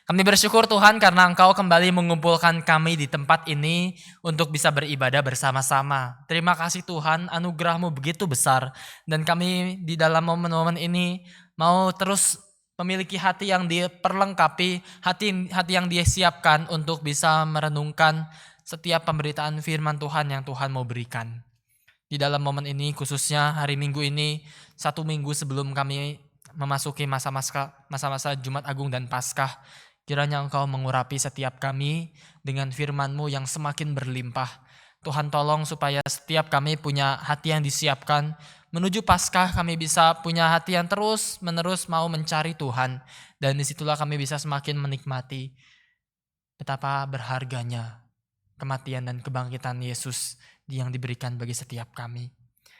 Kami bersyukur Tuhan karena Engkau kembali mengumpulkan kami di tempat ini untuk bisa beribadah bersama-sama. Terima kasih Tuhan, anugerah-Mu begitu besar. Dan kami di dalam momen-momen ini mau terus memiliki hati yang diperlengkapi, hati yang disiapkan untuk bisa merenungkan setiap pemberitaan firman Tuhan yang Tuhan mau berikan. Di dalam momen ini khususnya hari Minggu ini, 1 minggu sebelum kami memasuki masa-masa Jumat Agung dan Paskah, kiranya Engkau mengurapi setiap kami dengan firman-Mu yang semakin berlimpah. Tuhan tolong supaya setiap kami punya hati yang disiapkan. Menuju Paskah kami bisa punya hati yang terus menerus mau mencari Tuhan. Dan disitulah kami bisa semakin menikmati betapa berharganya kematian dan kebangkitan Yesus yang diberikan bagi setiap kami.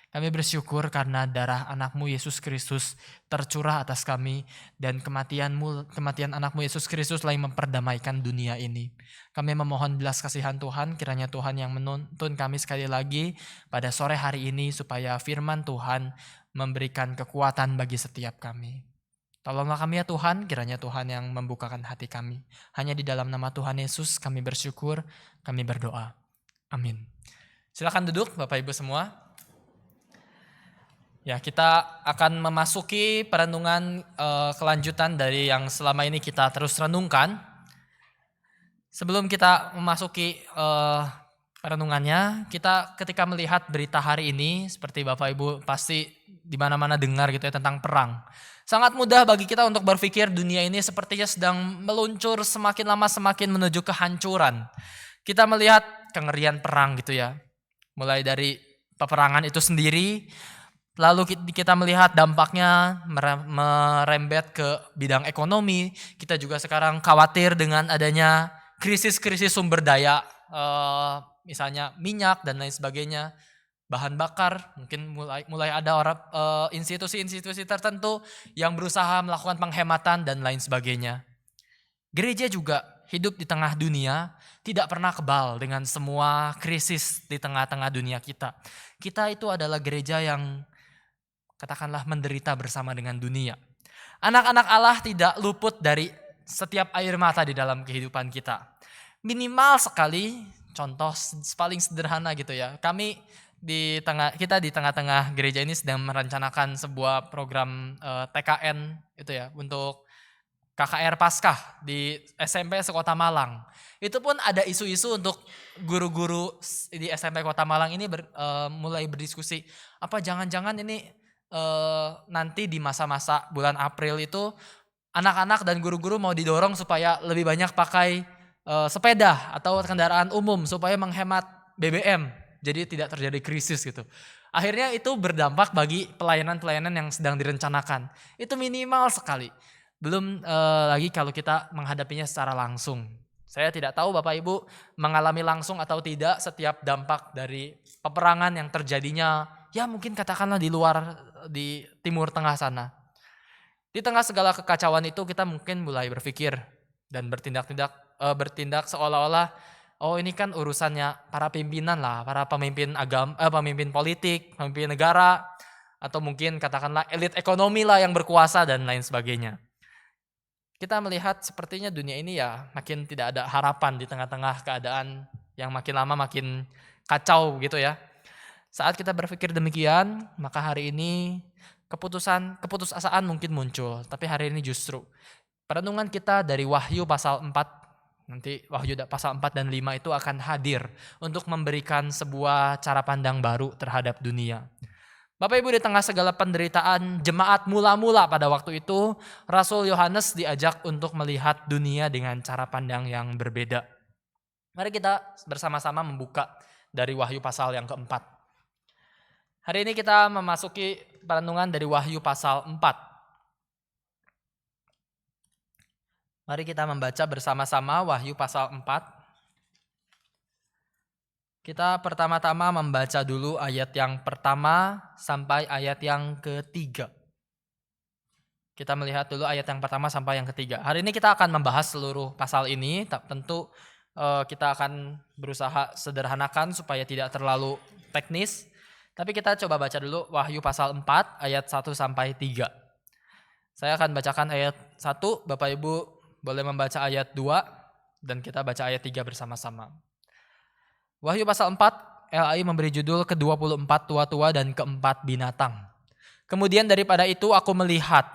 Kami bersyukur karena darah anak-Mu Yesus Kristus tercurah atas kami dan kematian anak-Mu Yesus Kristus lain memperdamaikan dunia ini. Kami memohon belas kasihan Tuhan, kiranya Tuhan yang menuntun kami sekali lagi pada sore hari ini supaya firman Tuhan memberikan kekuatan bagi setiap kami. Tolonglah kami ya Tuhan, kiranya Tuhan yang membukakan hati kami. Hanya di dalam nama Tuhan Yesus kami bersyukur, kami berdoa. Amin. Silakan duduk Bapak Ibu semua. Ya, kita akan memasuki perenungan kelanjutan dari yang selama ini kita terus renungkan. Sebelum kita memasuki perenungannya, kita ketika melihat berita hari ini, seperti Bapak Ibu pasti di mana-mana dengar gitu ya tentang perang. Sangat mudah bagi kita untuk berpikir dunia ini sepertinya sedang meluncur semakin lama semakin menuju kehancuran. Kita melihat kengerian perang gitu ya. Mulai dari peperangan itu sendiri, lalu kita melihat dampaknya merembet ke bidang ekonomi. Kita juga sekarang khawatir dengan adanya krisis-krisis sumber daya, misalnya minyak dan lain sebagainya, bahan bakar. Mungkin mulai ada institusi-institusi tertentu yang berusaha melakukan penghematan dan lain sebagainya. Gereja juga hidup di tengah dunia, tidak pernah kebal dengan semua krisis di tengah-tengah dunia kita. Kita itu adalah gereja yang katakanlah menderita bersama dengan dunia. Anak-anak Allah tidak luput dari setiap air mata di dalam kehidupan kita. Minimal sekali, contoh paling sederhana gitu ya. Kita di tengah-tengah gereja ini sedang merencanakan sebuah program TKN itu ya untuk KKR Paskah di SMP Sekota Malang. Itu pun ada isu-isu untuk guru-guru di SMP Kota Malang ini mulai berdiskusi, apa jangan-jangan ini nanti di masa-masa bulan April itu anak-anak dan guru-guru mau didorong supaya lebih banyak pakai sepeda atau kendaraan umum supaya menghemat BBM, jadi tidak terjadi krisis gitu. Akhirnya itu berdampak bagi pelayanan-pelayanan yang sedang direncanakan. Itu minimal sekali. Belum lagi kalau kita menghadapinya secara langsung. Saya tidak tahu Bapak Ibu mengalami langsung atau tidak setiap dampak dari peperangan yang terjadinya, ya mungkin katakanlah di Timur Tengah sana. Di tengah segala kekacauan itu kita mungkin mulai berpikir dan bertindak seolah-olah, oh ini kan urusannya para pimpinan lah, para pemimpin pemimpin politik, pemimpin negara, atau mungkin katakanlah elit ekonomi lah yang berkuasa dan lain sebagainya. Kita melihat sepertinya dunia ini ya makin tidak ada harapan di tengah-tengah keadaan yang makin lama makin kacau gitu ya. Saat kita berpikir demikian, maka hari ini keputusasaan mungkin muncul. Tapi hari ini justru perenungan kita dari Wahyu pasal 4, nanti Wahyu pasal 4 dan 5 itu akan hadir untuk memberikan sebuah cara pandang baru terhadap dunia. Bapak Ibu, di tengah segala penderitaan jemaat mula-mula pada waktu itu, Rasul Yohanes diajak untuk melihat dunia dengan cara pandang yang berbeda. Mari kita bersama-sama membuka dari Wahyu pasal yang keempat. Hari ini kita memasuki perenungan dari Wahyu pasal 4. Mari kita membaca bersama-sama Wahyu pasal 4. Kita pertama-tama membaca dulu ayat yang pertama sampai ayat yang ketiga. Kita melihat dulu ayat yang pertama sampai yang ketiga. Hari ini kita akan membahas seluruh pasal ini, tentu kita akan berusaha sederhanakan supaya tidak terlalu teknis. Tapi kita coba baca dulu Wahyu pasal 4 ayat 1 sampai 3. Saya akan bacakan ayat 1, Bapak Ibu boleh membaca ayat 2 dan kita baca ayat 3 bersama-sama. Wahyu pasal 4, LAI memberi judul ke-24 tua-tua dan keempat binatang. Kemudian daripada itu aku melihat,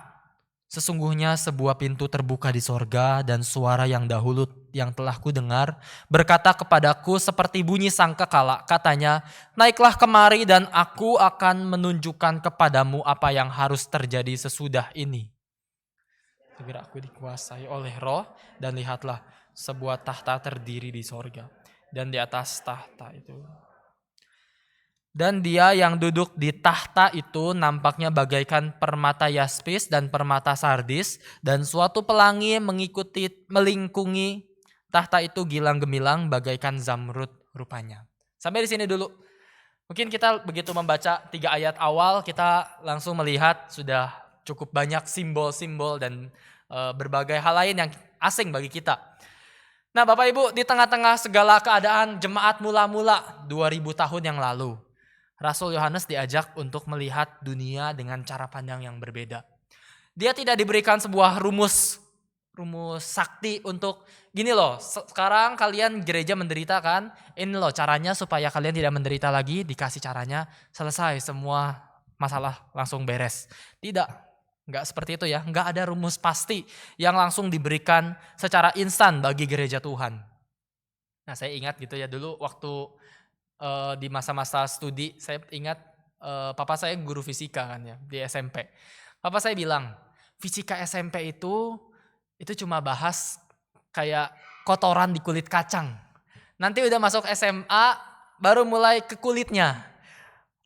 sesungguhnya sebuah pintu terbuka di sorga dan suara yang dahulu yang telah ku dengar berkata kepadaku seperti bunyi sangkakala, katanya, naiklah kemari dan aku akan menunjukkan kepadamu apa yang harus terjadi sesudah ini. Segera aku dikuasai oleh Roh dan lihatlah sebuah tahta terdiri di sorga dan di atas tahta itu. Dan dia yang duduk di tahta itu nampaknya bagaikan permata yaspis dan permata sardis, dan suatu pelangi melingkungi tahta itu gilang gemilang bagaikan zamrud rupanya. Sampai di sini dulu. Mungkin kita begitu membaca 3 ayat awal, kita langsung melihat sudah cukup banyak simbol-simbol dan berbagai hal lain yang asing bagi kita. Nah Bapak Ibu, di tengah-tengah segala keadaan jemaat mula-mula 2000 tahun yang lalu, Rasul Yohanes diajak untuk melihat dunia dengan cara pandang yang berbeda. Dia tidak diberikan sebuah rumus sakti untuk gini loh, sekarang kalian gereja menderita kan, ini loh caranya supaya kalian tidak menderita lagi, dikasih caranya, selesai semua masalah langsung beres. Tidak, enggak seperti itu ya, enggak ada rumus pasti yang langsung diberikan secara instan bagi gereja Tuhan. Nah saya ingat gitu ya dulu waktu di masa-masa studi, saya ingat papa saya guru fisika kan ya di SMP. Papa saya bilang, fisika SMP itu cuma bahas kayak kotoran di kulit kacang. Nanti udah masuk SMA baru mulai ke kulitnya.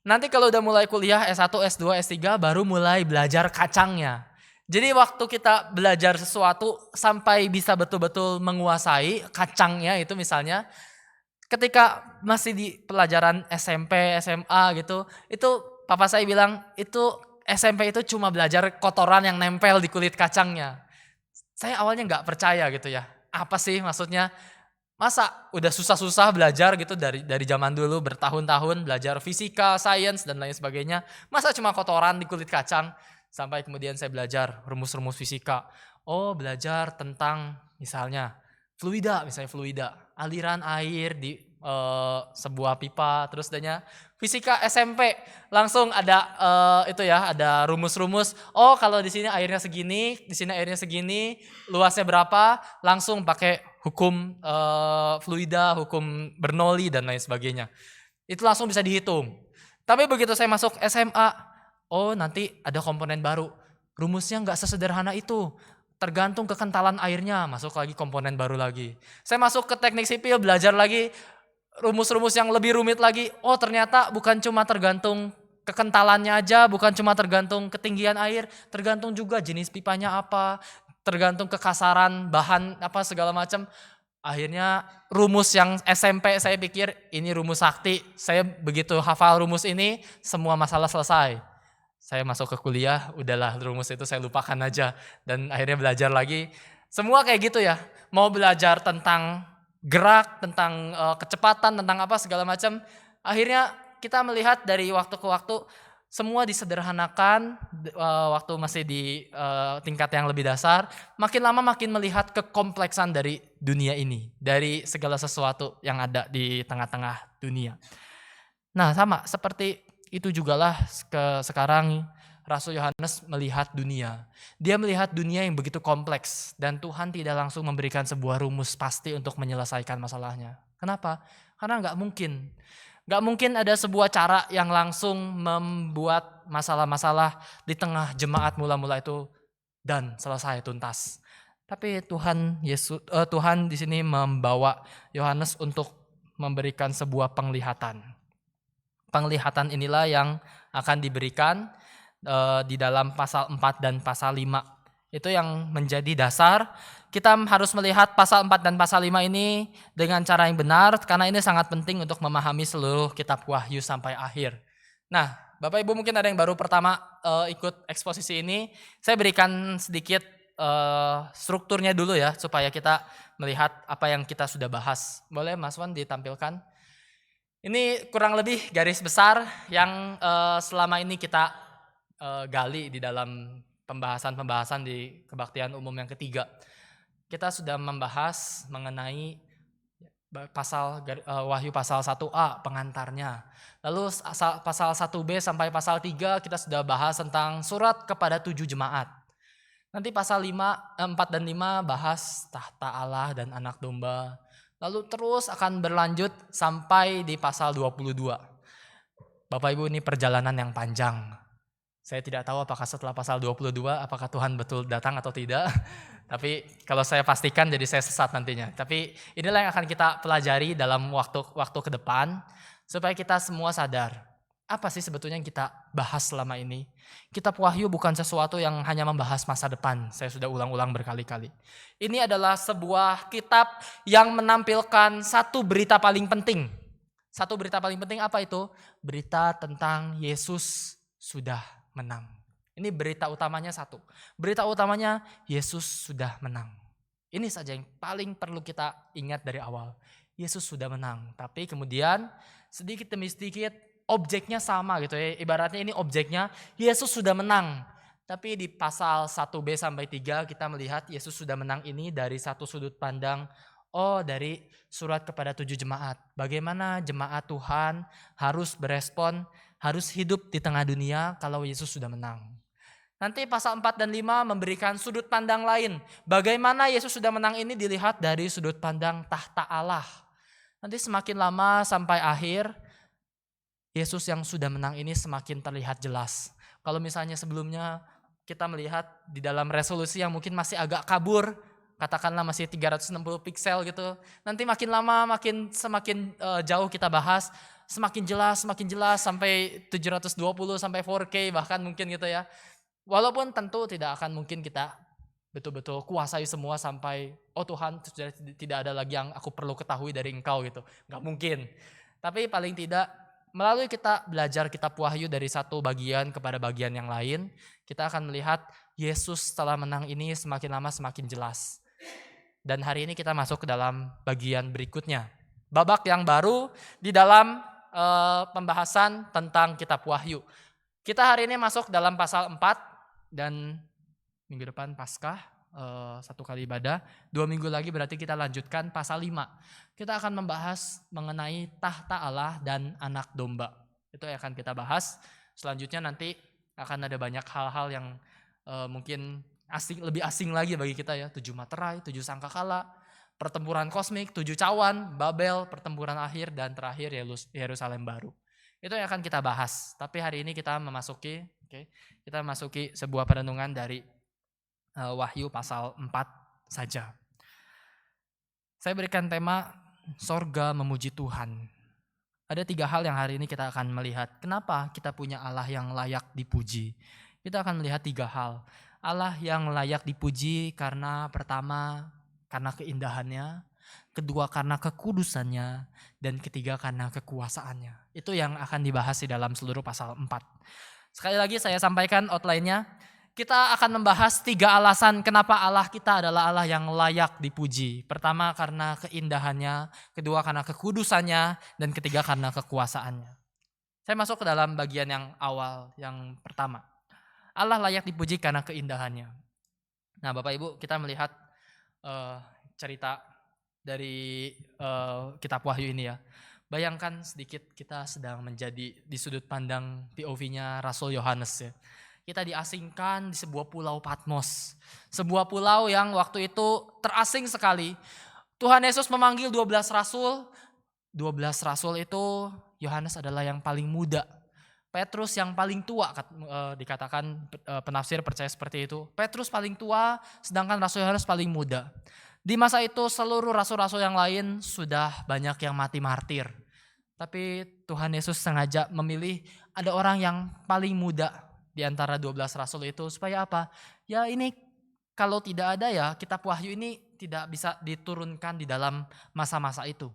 Nanti kalau udah mulai kuliah S1, S2, S3 baru mulai belajar kacangnya. Jadi waktu kita belajar sesuatu sampai bisa betul-betul menguasai kacangnya itu misalnya, ketika masih di pelajaran SMP, SMA gitu, itu papa saya bilang itu SMP itu cuma belajar kotoran yang nempel di kulit kacangnya. Saya awalnya nggak percaya gitu ya. Apa sih maksudnya? Masa udah susah-susah belajar gitu dari zaman dulu bertahun-tahun belajar fisika, sains dan lain sebagainya. Masa cuma kotoran di kulit kacang? Sampai kemudian saya belajar rumus-rumus fisika. Oh, belajar tentang misalnya fluida, aliran air di sebuah pipa, terus adanya fisika SMP langsung ada itu ya, ada rumus-rumus. Oh, kalau di sini airnya segini, di sini airnya segini, luasnya berapa, langsung pakai hukum fluida, hukum Bernoulli dan lain sebagainya. Itu langsung bisa dihitung. Tapi begitu saya masuk SMA, oh nanti ada komponen baru. Rumusnya nggak sesederhana itu. Tergantung kekentalan airnya, masuk lagi komponen baru lagi. Saya masuk ke teknik sipil, belajar lagi rumus-rumus yang lebih rumit lagi. Oh ternyata bukan cuma tergantung kekentalannya aja, bukan cuma tergantung ketinggian air, tergantung juga jenis pipanya apa, tergantung kekasaran bahan apa segala macam. Akhirnya rumus yang SMP saya pikir ini rumus sakti. Saya begitu hafal rumus ini, semua masalah selesai. Saya masuk ke kuliah, udahlah rumus itu saya lupakan aja. Dan akhirnya belajar lagi. Semua kayak gitu ya. Mau belajar tentang gerak, tentang kecepatan, tentang apa segala macam. Akhirnya kita melihat dari waktu ke waktu, semua disederhanakan waktu masih di tingkat yang lebih dasar. Makin lama makin melihat kekompleksan dari dunia ini. Dari segala sesuatu yang ada di tengah-tengah dunia. Nah sama seperti itu jugalah sekarang Rasul Yohanes melihat dunia. Dia melihat dunia yang begitu kompleks dan Tuhan tidak langsung memberikan sebuah rumus pasti untuk menyelesaikan masalahnya. Kenapa? Karena nggak mungkin. Nggak mungkin ada sebuah cara yang langsung membuat masalah-masalah di tengah jemaat mula-mula itu dan selesai tuntas. Tapi Tuhan di sini membawa Yohanes untuk memberikan sebuah penglihatan. Penglihatan inilah yang akan diberikan di dalam pasal 4 dan pasal 5. Itu yang menjadi dasar. Kita harus melihat pasal 4 dan pasal 5 ini dengan cara yang benar karena ini sangat penting untuk memahami seluruh kitab Wahyu sampai akhir. Nah, Bapak Ibu mungkin ada yang baru pertama ikut eksposisi ini. Saya berikan sedikit strukturnya dulu ya supaya kita melihat apa yang kita sudah bahas. Boleh Mas Wan ditampilkan? Ini kurang lebih garis besar yang selama ini kita gali di dalam pembahasan-pembahasan di kebaktian umum yang ketiga. kita sudah membahas mengenai Wahyu pasal 1a pengantarnya. Lalu pasal 1b sampai pasal 3 kita sudah bahas tentang surat kepada 7 jemaat. Nanti pasal 4 dan 5 bahas tahta Allah dan anak domba. Lalu terus akan berlanjut sampai di pasal 22. Bapak Ibu, ini perjalanan yang panjang. Saya tidak tahu apakah setelah pasal 22 apakah Tuhan betul datang atau tidak. Tapi kalau saya pastikan jadi saya sesat nantinya. Tapi inilah yang akan kita pelajari dalam waktu ke depan supaya kita semua sadar. Apa sih sebetulnya yang kita bahas selama ini? Kitab Wahyu bukan sesuatu yang hanya membahas masa depan. Saya sudah ulang-ulang berkali-kali. Ini adalah sebuah kitab yang menampilkan satu berita paling penting. Satu berita paling penting apa itu? Berita tentang Yesus sudah menang. Ini berita utamanya satu. Berita utamanya Yesus sudah menang. Ini saja yang paling perlu kita ingat dari awal. Yesus sudah menang. Tapi kemudian sedikit demi sedikit objeknya sama gitu ya. Ibaratnya ini objeknya Yesus sudah menang. Tapi di pasal 1b sampai 3 kita melihat Yesus sudah menang ini dari satu sudut pandang. Dari surat kepada 7 jemaat. Bagaimana jemaat Tuhan harus berespon, harus hidup di tengah dunia kalau Yesus sudah menang. Nanti pasal 4 dan 5 memberikan sudut pandang lain. Bagaimana Yesus sudah menang ini dilihat dari sudut pandang tahta Allah. Nanti semakin lama sampai akhir, Yesus yang sudah menang ini semakin terlihat jelas. Kalau misalnya sebelumnya kita melihat di dalam resolusi yang mungkin masih agak kabur, katakanlah masih 360 piksel gitu. Nanti makin lama semakin jauh kita bahas, semakin jelas sampai 720 sampai 4K bahkan mungkin gitu ya. Walaupun tentu tidak akan mungkin kita betul-betul kuasai semua sampai Tuhan sudah tidak ada lagi yang aku perlu ketahui dari engkau gitu. Gak mungkin. Tapi paling tidak melalui kita belajar kitab Wahyu dari satu bagian kepada bagian yang lain, kita akan melihat Yesus setelah menang ini semakin lama semakin jelas. Dan hari ini kita masuk ke dalam bagian berikutnya. Babak yang baru di dalam pembahasan tentang kitab Wahyu. Kita hari ini masuk dalam pasal 4 dan minggu depan Paskah, 1 kali ibadah. 2 minggu lagi berarti kita lanjutkan pasal 5. Kita akan membahas mengenai tahta Allah dan anak domba. Itu yang akan kita bahas. Selanjutnya nanti akan ada banyak hal-hal yang mungkin lebih asing lagi bagi kita ya. 7 materai, 7 sangkakala, pertempuran kosmik, 7 cawan, Babel, pertempuran akhir, dan terakhir Yerusalem baru. Itu yang akan kita bahas. Tapi hari ini kita memasuki sebuah perenungan dari Wahyu pasal 4 saja. Saya berikan tema sorga memuji Tuhan. Ada 3 hal yang hari ini kita akan melihat. Kenapa kita punya Allah yang layak dipuji? Kita akan melihat 3 hal. Allah yang layak dipuji karena pertama karena keindahannya, kedua karena kekudusannya, dan ketiga karena kekuasaannya. Itu yang akan dibahas di dalam seluruh pasal 4. Sekali lagi saya sampaikan outline-nya. Kita akan membahas 3 alasan kenapa Allah kita adalah Allah yang layak dipuji. Pertama karena keindahannya, kedua karena kekudusannya, dan ketiga karena kekuasaannya. Saya masuk ke dalam bagian yang awal, yang pertama. Allah layak dipuji karena keindahannya. Nah Bapak Ibu, kita melihat cerita dari kitab Wahyu ini ya. Bayangkan sedikit kita sedang menjadi di sudut pandang POV-nya Rasul Yohanes ya. Kita diasingkan di sebuah pulau Patmos. Sebuah pulau yang waktu itu terasing sekali. Tuhan Yesus memanggil 12 rasul. 12 rasul itu Yohanes adalah yang paling muda. Petrus yang paling tua, dikatakan penafsir percaya seperti itu. Petrus paling tua, sedangkan Rasul Yohanes paling muda. Di masa itu seluruh rasul-rasul yang lain sudah banyak yang mati martir. Tapi Tuhan Yesus sengaja memilih ada orang yang paling muda di antara 12 rasul itu. Supaya apa? Ya ini kalau tidak ada ya kitab Wahyu ini tidak bisa diturunkan di dalam masa-masa itu.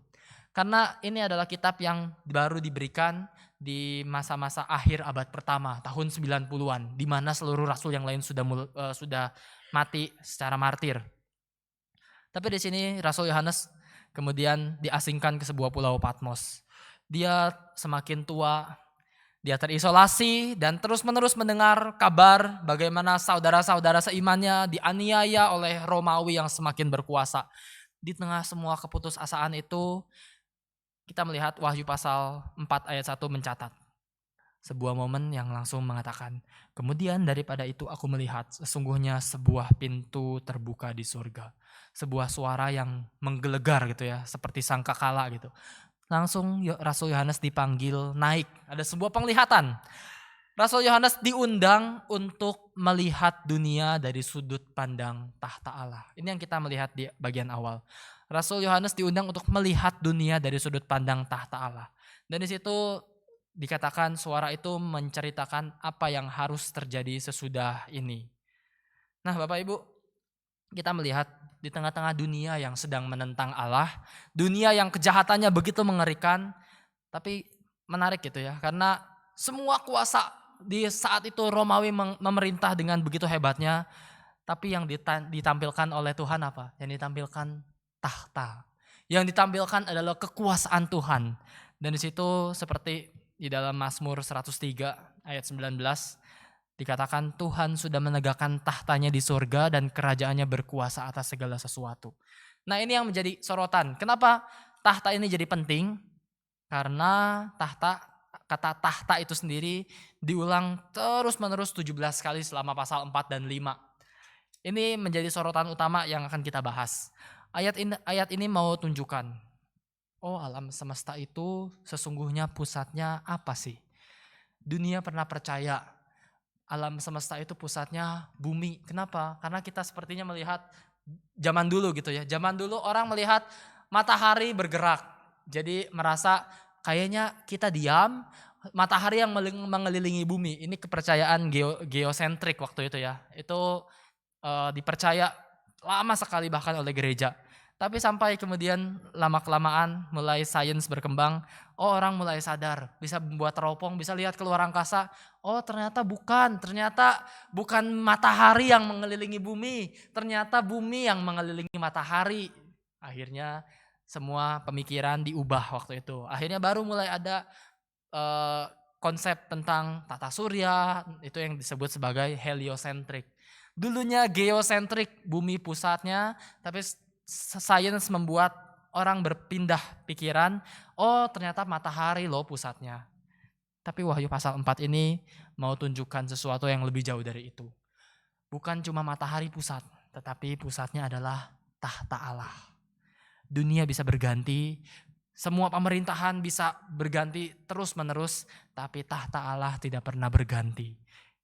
Karena ini adalah kitab yang baru diberikan di masa-masa akhir abad pertama, tahun 90-an. Di mana seluruh rasul yang lain sudah mati secara martir. Tapi di sini Rasul Yohanes kemudian diasingkan ke sebuah pulau Patmos. Dia semakin tua, Dia terisolasi dan terus-menerus mendengar kabar bagaimana saudara-saudara seimannya dianiaya oleh Romawi yang semakin berkuasa. Di tengah semua keputusasaan itu, kita melihat Wahyu pasal 4 ayat 1 mencatat sebuah momen yang langsung mengatakan, kemudian daripada itu aku melihat sesungguhnya sebuah pintu terbuka di surga. Sebuah suara yang menggelegar gitu ya, seperti sangkakala gitu. Langsung Rasul Yohanes dipanggil naik. Ada sebuah penglihatan. Rasul Yohanes diundang untuk melihat dunia dari sudut pandang tahta Allah. Ini yang kita melihat di bagian awal. Rasul Yohanes diundang untuk melihat dunia dari sudut pandang tahta Allah. Dan di situ dikatakan suara itu menceritakan apa yang harus terjadi sesudah ini. Nah, Bapak Ibu, kita melihat di tengah-tengah dunia yang sedang menentang Allah, dunia yang kejahatannya begitu mengerikan, tapi menarik gitu ya, karena semua kuasa di saat itu Romawi memerintah dengan begitu hebatnya, tapi yang ditampilkan oleh Tuhan apa? Yang ditampilkan tahta. Yang ditampilkan adalah kekuasaan Tuhan. Dan di situ seperti di dalam Mazmur 103 ayat 19 dikatakan Tuhan sudah menegakkan tahtanya di surga dan kerajaannya berkuasa atas segala sesuatu. Nah, ini yang menjadi sorotan. Kenapa tahta ini jadi penting? Karena kata tahta itu sendiri diulang terus-menerus 17 kali selama pasal 4 dan 5. Ini menjadi sorotan utama yang akan kita bahas. Ayat ini mau tunjukkan, oh, alam semesta itu sesungguhnya pusatnya apa sih? Dunia pernah percaya alam semesta itu pusatnya bumi. Kenapa? Karena kita sepertinya melihat zaman dulu gitu ya. Zaman dulu orang melihat matahari bergerak. Jadi merasa kayaknya kita diam, matahari yang mengelilingi bumi. Ini kepercayaan geosentrik waktu itu ya. Itu dipercaya lama sekali bahkan oleh gereja. Tapi sampai kemudian lama-kelamaan mulai sains berkembang, orang mulai sadar bisa membuat teropong, bisa lihat keluar angkasa. Oh, ternyata bukan matahari yang mengelilingi bumi, ternyata bumi yang mengelilingi matahari. Akhirnya semua pemikiran diubah waktu itu. Akhirnya baru mulai ada konsep tentang tata surya, itu yang disebut sebagai heliosentrik. Dulunya geosentrik, bumi pusatnya, tapi sains membuat orang berpindah pikiran, oh ternyata matahari loh pusatnya. Tapi Wahyu pasal 4 ini mau tunjukkan sesuatu yang lebih jauh dari itu. Bukan cuma matahari pusat, tetapi pusatnya adalah tahta Allah. Dunia bisa berganti, semua pemerintahan bisa berganti terus-menerus, tapi tahta Allah tidak pernah berganti.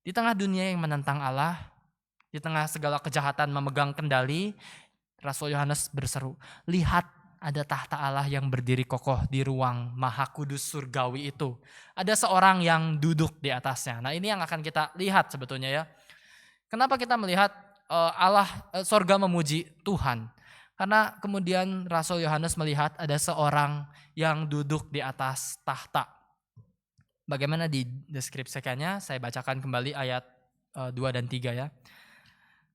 Di tengah dunia yang menentang Allah, di tengah segala kejahatan memegang kendali, Rasul Yohanes berseru, lihat ada tahta Allah yang berdiri kokoh di ruang maha kudus surgawi itu. Ada seorang yang duduk di atasnya. Nah, ini yang akan kita lihat sebetulnya ya. Kenapa kita melihat sorga memuji Tuhan? Karena kemudian Rasul Yohanes melihat ada seorang yang duduk di atas tahta. Bagaimana dideskripsikannya? Saya bacakan kembali ayat 2 dan 3 ya.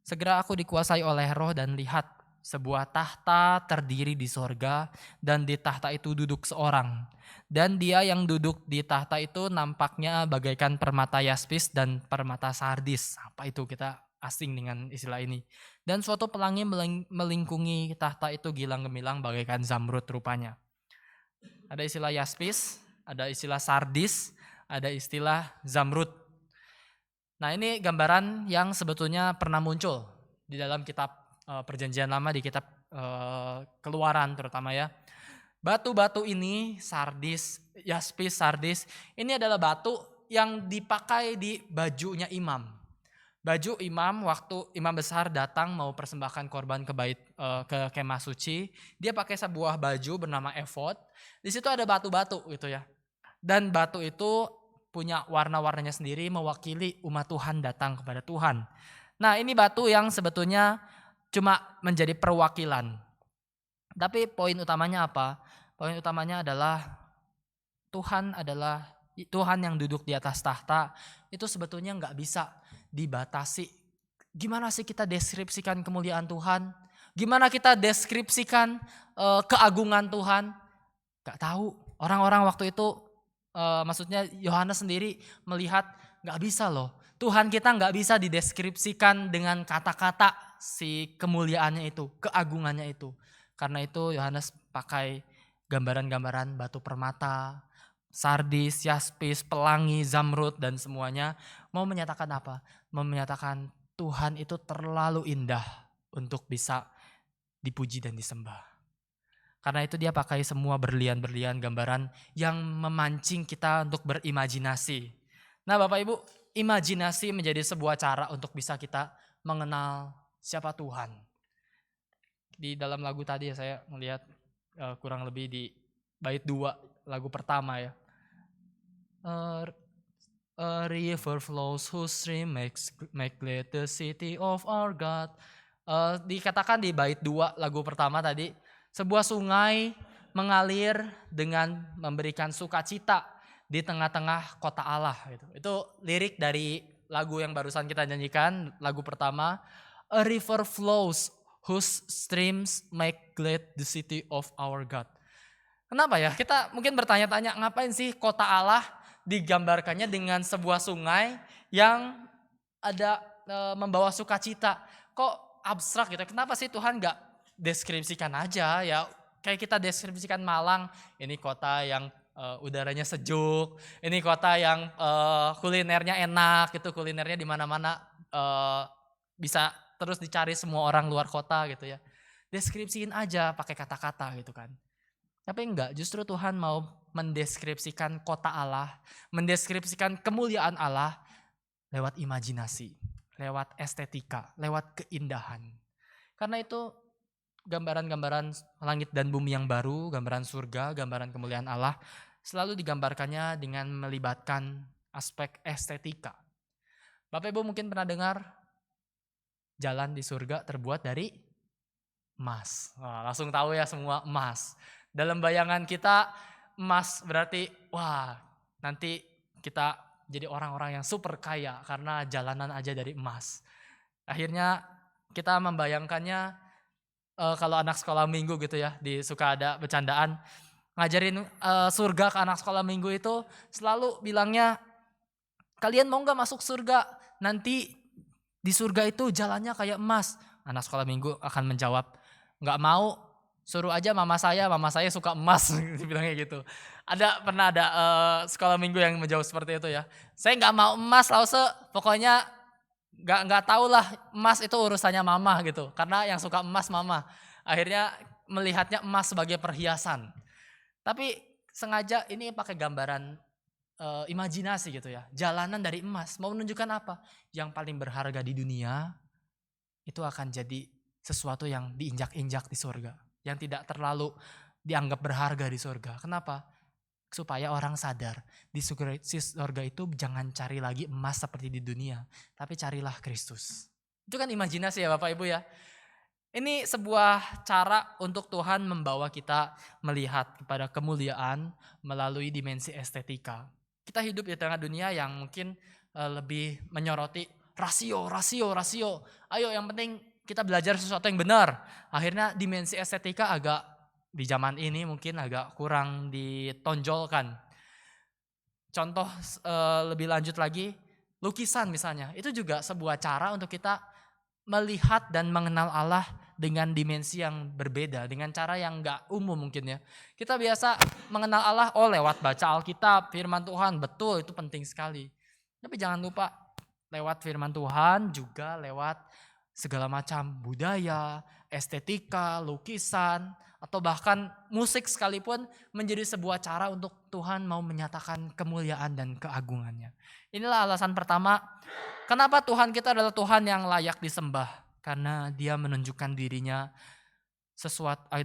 Segera aku dikuasai oleh Roh dan lihat sebuah tahta terdiri di sorga, dan di tahta itu duduk seorang. Dan dia yang duduk di tahta itu nampaknya bagaikan permata yaspis dan permata sardis. Apa itu, kita asing dengan istilah ini. Dan suatu pelangi melingkungi tahta itu gilang gemilang bagaikan zamrud rupanya. Ada istilah yaspis, ada istilah sardis, ada istilah zamrud. Nah, ini gambaran yang sebetulnya pernah muncul di dalam kitab Perjanjian Lama, di kitab Keluaran terutama ya. Batu-batu ini sardis, yaspis, sardis, ini adalah batu yang dipakai di bajunya imam. Baju imam waktu imam besar datang mau persembahkan korban ke kemah suci, dia pakai sebuah baju bernama efod. Di situ ada batu-batu gitu ya. Dan batu itu punya warna-warnanya sendiri mewakili umat Tuhan datang kepada Tuhan. Nah, ini batu yang sebetulnya cuma menjadi perwakilan. Tapi poin utamanya apa? Poin utamanya adalah Tuhan yang duduk di atas tahta. Itu sebetulnya gak bisa dibatasi. Gimana sih kita deskripsikan kemuliaan Tuhan? Gimana kita deskripsikan keagungan Tuhan? Gak tahu. Orang-orang waktu itu maksudnya Yohanes sendiri melihat nggak bisa loh. Tuhan kita nggak bisa dideskripsikan dengan kata-kata si kemuliaannya itu, keagungannya itu. Karena itu Yohanes pakai gambaran-gambaran batu permata, sardis, yaspis, pelangi, zamrud dan semuanya. Mau menyatakan apa? Mau menyatakan Tuhan itu terlalu indah untuk bisa dipuji dan disembah. Karena itu dia pakai semua berlian-berlian gambaran yang memancing kita untuk berimajinasi. Nah Bapak Ibu, imajinasi menjadi sebuah cara untuk bisa kita mengenal siapa Tuhan. Di dalam lagu tadi ya saya melihat kurang lebih di bait 2 lagu pertama ya. A river flows whose stream make glad the city of our God. Dikatakan di bait 2 lagu pertama tadi, sebuah sungai mengalir dengan memberikan sukacita di tengah-tengah kota Allah gitu. Itu lirik dari lagu yang barusan kita nyanyikan, lagu pertama. A river flows whose streams make glad the city of our God. Kenapa ya? Kita mungkin bertanya-tanya, ngapain sih kota Allah digambarkannya dengan sebuah sungai yang ada membawa sukacita? Kok abstrak gitu? Kenapa sih Tuhan nggak deskripsikan aja ya? Kayak kita deskripsikan Malang, ini kota yang udaranya sejuk, ini kota yang kulinernya enak gitu, kulinernya di mana-mana bisa terus dicari semua orang luar kota gitu ya. Deskripsiin aja pakai kata-kata gitu kan. Tapi enggak, justru Tuhan mau mendeskripsikan kota Allah, mendeskripsikan kemuliaan Allah lewat imajinasi, lewat estetika, lewat keindahan. Karena itu gambaran-gambaran langit dan bumi yang baru, gambaran surga, gambaran kemuliaan Allah selalu digambarkannya dengan melibatkan aspek estetika. Bapak Ibu mungkin pernah dengar jalan di surga terbuat dari emas. Wah, langsung tahu ya semua emas. Dalam bayangan kita emas berarti wah nanti kita jadi orang-orang yang super kaya karena jalanan aja dari emas. Akhirnya kita membayangkannya kalau anak sekolah minggu gitu ya, suka ada bercandaan ngajarin surga ke anak sekolah minggu itu selalu bilangnya, kalian mau gak masuk surga? Nanti di surga itu jalannya kayak emas. Anak sekolah minggu akan menjawab, gak mau, suruh aja mama saya suka emas. Bilangnya gitu. Pernah ada sekolah minggu yang menjawab seperti itu ya. Saya gak mau emas Lause, pokoknya gak tau lah emas itu urusannya mama gitu. Karena yang suka emas mama. Akhirnya melihatnya emas sebagai perhiasan. Tapi sengaja ini pakai gambaran imajinasi gitu ya. Jalanan dari emas mau menunjukkan apa? Yang paling berharga di dunia itu akan jadi sesuatu yang diinjak-injak di surga. Yang tidak terlalu dianggap berharga di surga. Kenapa? Supaya orang sadar di surga itu jangan cari lagi emas seperti di dunia. Tapi carilah Kristus. Itu kan imajinasi ya Bapak Ibu ya. Ini sebuah cara untuk Tuhan membawa kita melihat kepada kemuliaan melalui dimensi estetika. Kita hidup di tengah dunia yang mungkin lebih menyoroti rasio. Ayo yang penting kita belajar sesuatu yang benar. Akhirnya dimensi estetika agak di zaman ini mungkin agak kurang ditonjolkan. Contoh lebih lanjut lagi, lukisan misalnya. Itu juga sebuah cara untuk kita melihat dan mengenal Allah dengan dimensi yang berbeda, dengan cara yang gak umum mungkin ya. Kita biasa mengenal Allah lewat baca Alkitab, firman Tuhan, betul itu penting sekali. Tapi jangan lupa lewat firman Tuhan juga lewat segala macam budaya, estetika, lukisan, atau bahkan musik sekalipun menjadi sebuah cara untuk Tuhan mau menyatakan kemuliaan dan keagungannya. Inilah alasan pertama kenapa Tuhan kita adalah Tuhan yang layak disembah. Karena dia menunjukkan dirinya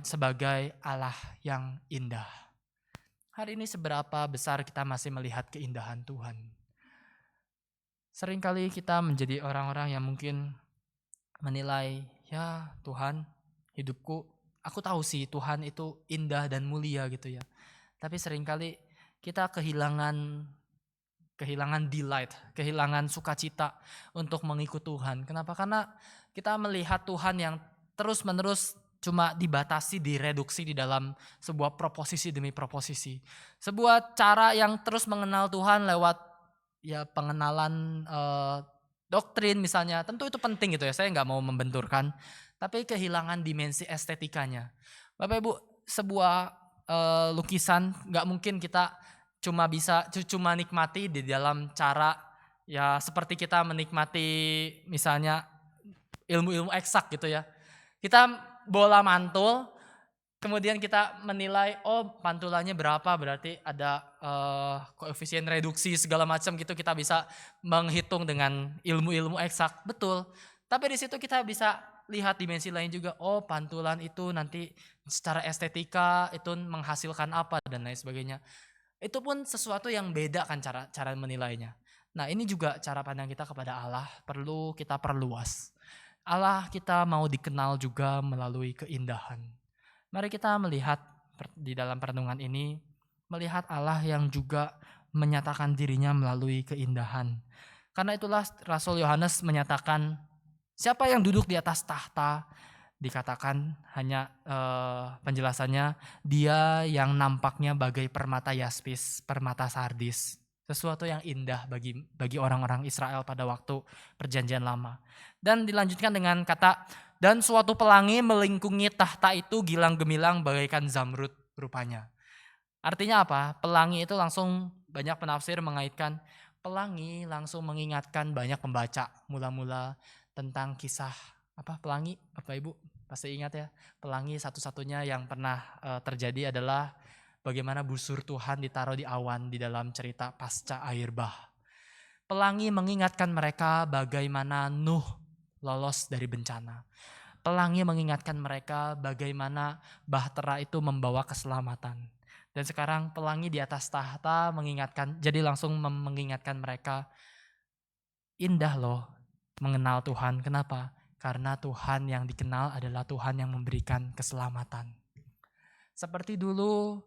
sebagai Allah yang indah. Hari ini seberapa besar kita masih melihat keindahan Tuhan. Seringkali kita menjadi orang-orang yang mungkin menilai, ya Tuhan hidupku, aku tahu sih Tuhan itu indah dan mulia gitu ya. Tapi seringkali kita kehilangan delight, kehilangan sukacita untuk mengikut Tuhan. Kenapa? Karena kita melihat Tuhan yang terus-menerus cuma dibatasi, direduksi di dalam sebuah proposisi demi proposisi. Sebuah cara yang terus mengenal Tuhan lewat ya pengenalan doktrin misalnya, tentu itu penting gitu ya, saya nggak mau membenturkan, tapi kehilangan dimensi estetikanya. Bapak Ibu, sebuah lukisan nggak mungkin kita cuma nikmati di dalam cara ya seperti kita menikmati misalnya ilmu-ilmu eksak gitu ya. Kita bola mantul, kemudian kita menilai, oh pantulannya berapa, berarti ada koefisien reduksi segala macam gitu, kita bisa menghitung dengan ilmu-ilmu eksak, betul. Tapi di situ kita bisa lihat dimensi lain juga, oh pantulan itu nanti secara estetika itu menghasilkan apa dan lain sebagainya. Itu pun sesuatu yang beda kan cara menilainya. Nah ini juga cara pandang kita kepada Allah perlu kita perluas. Allah kita mau dikenal juga melalui keindahan. Mari kita melihat di dalam perenungan ini, melihat Allah yang juga menyatakan dirinya melalui keindahan. Karena itulah Rasul Yohanes menyatakan, siapa yang duduk di atas tahta, dikatakan hanya penjelasannya, dia yang nampaknya bagai permata yaspis, permata sardis. Sesuatu yang indah bagi orang-orang Israel pada waktu perjanjian lama. Dan dilanjutkan dengan kata, dan suatu pelangi melingkungi tahta itu gilang gemilang bagaikan zamrud rupanya. Artinya apa? Pelangi itu langsung banyak penafsir mengaitkan, pelangi langsung mengingatkan banyak pembaca mula-mula tentang kisah apa pelangi, Bapak Ibu pasti ingat ya, pelangi satu-satunya yang pernah terjadi adalah bagaimana busur Tuhan ditaruh di awan di dalam cerita pasca air bah. Pelangi mengingatkan mereka bagaimana Nuh lolos dari bencana. Pelangi mengingatkan mereka bagaimana bahtera itu membawa keselamatan. Dan sekarang pelangi di atas tahta mengingatkan, jadi langsung mengingatkan mereka, indah loh mengenal Tuhan. Kenapa? Karena Tuhan yang dikenal adalah Tuhan yang memberikan keselamatan. Seperti dulu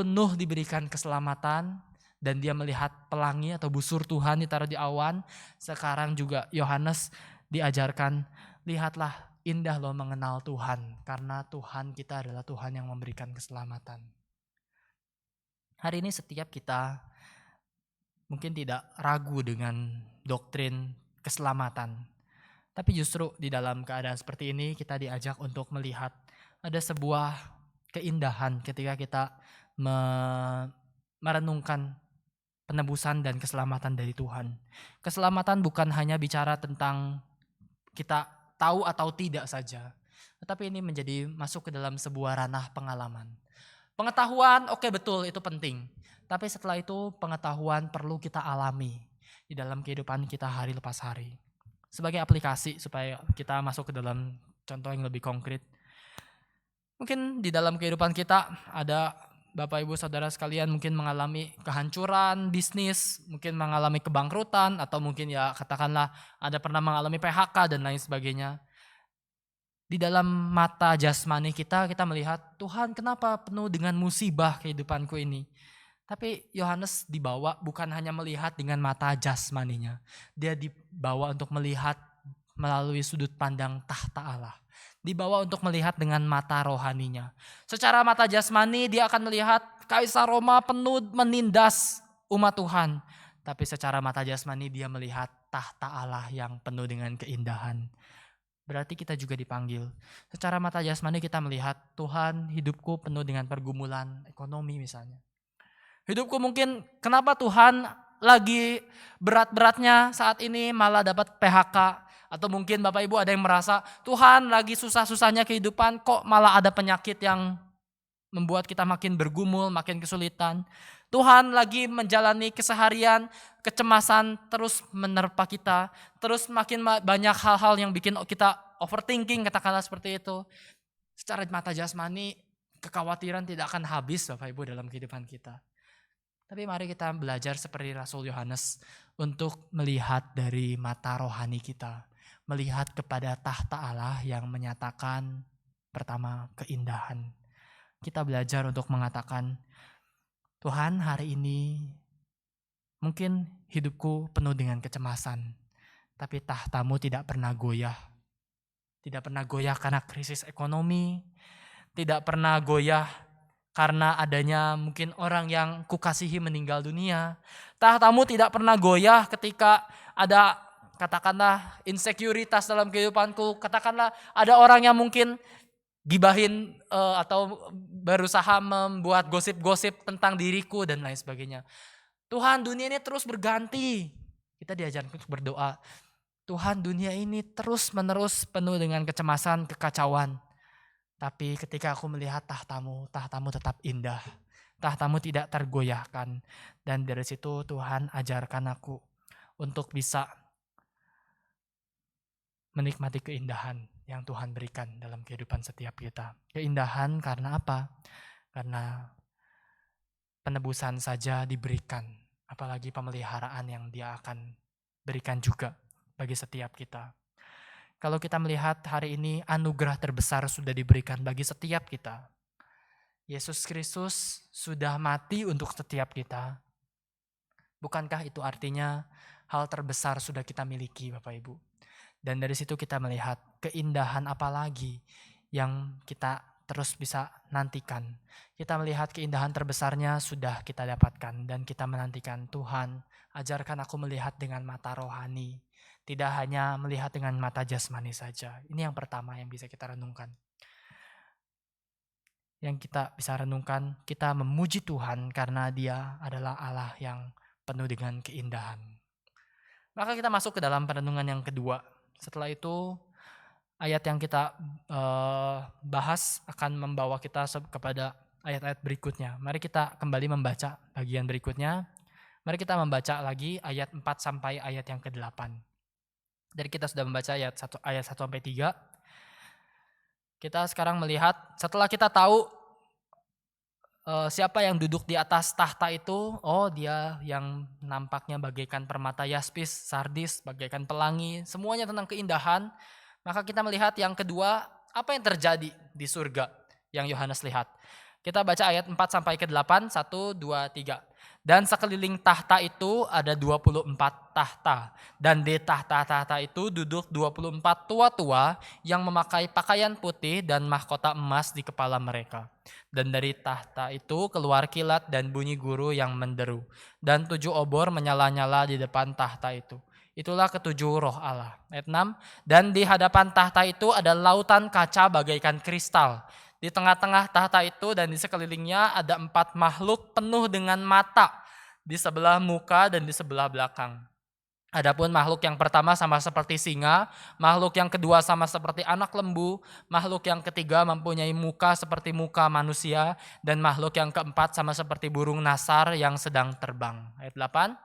Nuh diberikan keselamatan dan dia melihat pelangi atau busur Tuhan ditaruh di awan. Sekarang juga Yohanes diajarkan, lihatlah indah loh mengenal Tuhan karena Tuhan kita adalah Tuhan yang memberikan keselamatan. Hari ini setiap kita mungkin tidak ragu dengan doktrin keselamatan. Tapi justru di dalam keadaan seperti ini kita diajak untuk melihat ada sebuah keindahan ketika kita merenungkan penebusan dan keselamatan dari Tuhan. Keselamatan bukan hanya bicara tentang kita tahu atau tidak saja, tetapi ini menjadi masuk ke dalam sebuah ranah pengalaman. Pengetahuan, oke betul itu penting, tapi setelah itu pengetahuan perlu kita alami di dalam kehidupan kita hari lepas hari. Sebagai aplikasi supaya kita masuk ke dalam contoh yang lebih konkret. Mungkin di dalam kehidupan kita ada Bapak Ibu Saudara sekalian mungkin mengalami kehancuran bisnis, mungkin mengalami kebangkrutan, atau mungkin ya katakanlah ada pernah mengalami PHK dan lain sebagainya. Di dalam mata jasmani kita melihat, Tuhan kenapa penuh dengan musibah kehidupanku ini. Tapi Yohanes dibawa bukan hanya melihat dengan mata jasmaninya. Dia dibawa untuk melihat melalui sudut pandang tahta Allah. Dibawa untuk melihat dengan mata rohaninya. Secara mata jasmani dia akan melihat Kaisar Roma penuh menindas umat Tuhan. Tapi secara mata jasmani dia melihat tahta Allah yang penuh dengan keindahan. Berarti kita juga dipanggil. Secara mata jasmani kita melihat Tuhan, hidupku penuh dengan pergumulan ekonomi misalnya. Hidupku mungkin kenapa Tuhan lagi berat-beratnya saat ini malah dapat PHK. Atau mungkin Bapak Ibu ada yang merasa Tuhan lagi susah-susahnya kehidupan kok malah ada penyakit yang membuat kita makin bergumul, makin kesulitan. Tuhan lagi menjalani keseharian, kecemasan terus menerpa kita. Terus makin banyak hal-hal yang bikin kita overthinking, katakanlah seperti itu. Secara mata jasmani kekhawatiran tidak akan habis Bapak Ibu dalam kehidupan kita. Tapi mari kita belajar seperti Rasul Yohanes untuk melihat dari mata rohani kita. Melihat kepada tahta Allah yang menyatakan pertama keindahan. Kita belajar untuk mengatakan, Tuhan hari ini mungkin hidupku penuh dengan kecemasan. Tapi tahtamu tidak pernah goyah. tidak pernah goyah karena krisis ekonomi, tidak pernah goyah karena adanya mungkin orang yang kukasihi meninggal dunia. Tahtamu tidak pernah goyah ketika ada katakanlah insekuritas dalam kehidupanku, katakanlah ada orang yang mungkin gibahin atau berusaha membuat gosip-gosip tentang diriku dan lain sebagainya. Tuhan, dunia ini terus berganti. Kita diajarkan untuk berdoa. Tuhan, dunia ini terus-menerus penuh dengan kecemasan, kekacauan. Tapi ketika aku melihat tahtamu, tahtamu tetap indah. Tahtamu tidak tergoyahkan. Dan dari situ Tuhan ajarkan aku untuk bisa menikmati keindahan yang Tuhan berikan dalam kehidupan setiap kita. Keindahan karena apa? Karena penebusan saja diberikan. Apalagi pemeliharaan yang Dia akan berikan juga bagi setiap kita. Kalau kita melihat hari ini anugerah terbesar sudah diberikan bagi setiap kita. Yesus Kristus sudah mati untuk setiap kita. Bukankah itu artinya hal terbesar sudah kita miliki Bapak Ibu? Dan dari situ kita melihat keindahan apa lagi yang kita terus bisa nantikan. Kita melihat keindahan terbesarnya sudah kita dapatkan dan kita menantikan Tuhan, ajarkan aku melihat dengan mata rohani. Tidak hanya melihat dengan mata jasmani saja. Ini yang pertama yang bisa kita renungkan. Yang kita bisa renungkan, kita memuji Tuhan karena Dia adalah Allah yang penuh dengan keindahan. Maka kita masuk ke dalam perenungan yang kedua. Setelah itu ayat yang kita bahas akan membawa kita kepada ayat-ayat berikutnya. Mari kita kembali membaca bagian berikutnya. Mari kita membaca lagi ayat 4 sampai ayat yang ke-8. Dari kita sudah membaca ayat 1 sampai 3. Kita sekarang melihat setelah kita tahu siapa yang duduk di atas tahta itu, Dia yang nampaknya bagaikan permata yaspis, sardis, bagaikan pelangi, semuanya tentang keindahan. Maka kita melihat yang kedua, apa yang terjadi di surga yang Yohanes lihat. Kita baca ayat 4 sampai ke-8, 1, 2, 3. Dan sekeliling tahta itu ada 24 tahta. Dan di tahta-tahta itu duduk 24 tua-tua yang memakai pakaian putih dan mahkota emas di kepala mereka. Dan dari tahta itu keluar kilat dan bunyi guru yang menderu. Dan 7 obor menyala-nyala di depan tahta itu. Itulah ketujuh roh Allah. Ayat 6. Dan di hadapan tahta itu ada lautan kaca bagaikan kristal. Di tengah-tengah tahta itu dan di sekelilingnya ada 4 makhluk penuh dengan mata di sebelah muka dan di sebelah belakang. Adapun makhluk yang pertama sama seperti singa, makhluk yang kedua sama seperti anak lembu, makhluk yang ketiga mempunyai muka seperti muka manusia, dan makhluk yang keempat sama seperti burung nasar yang sedang terbang. Ayat 8.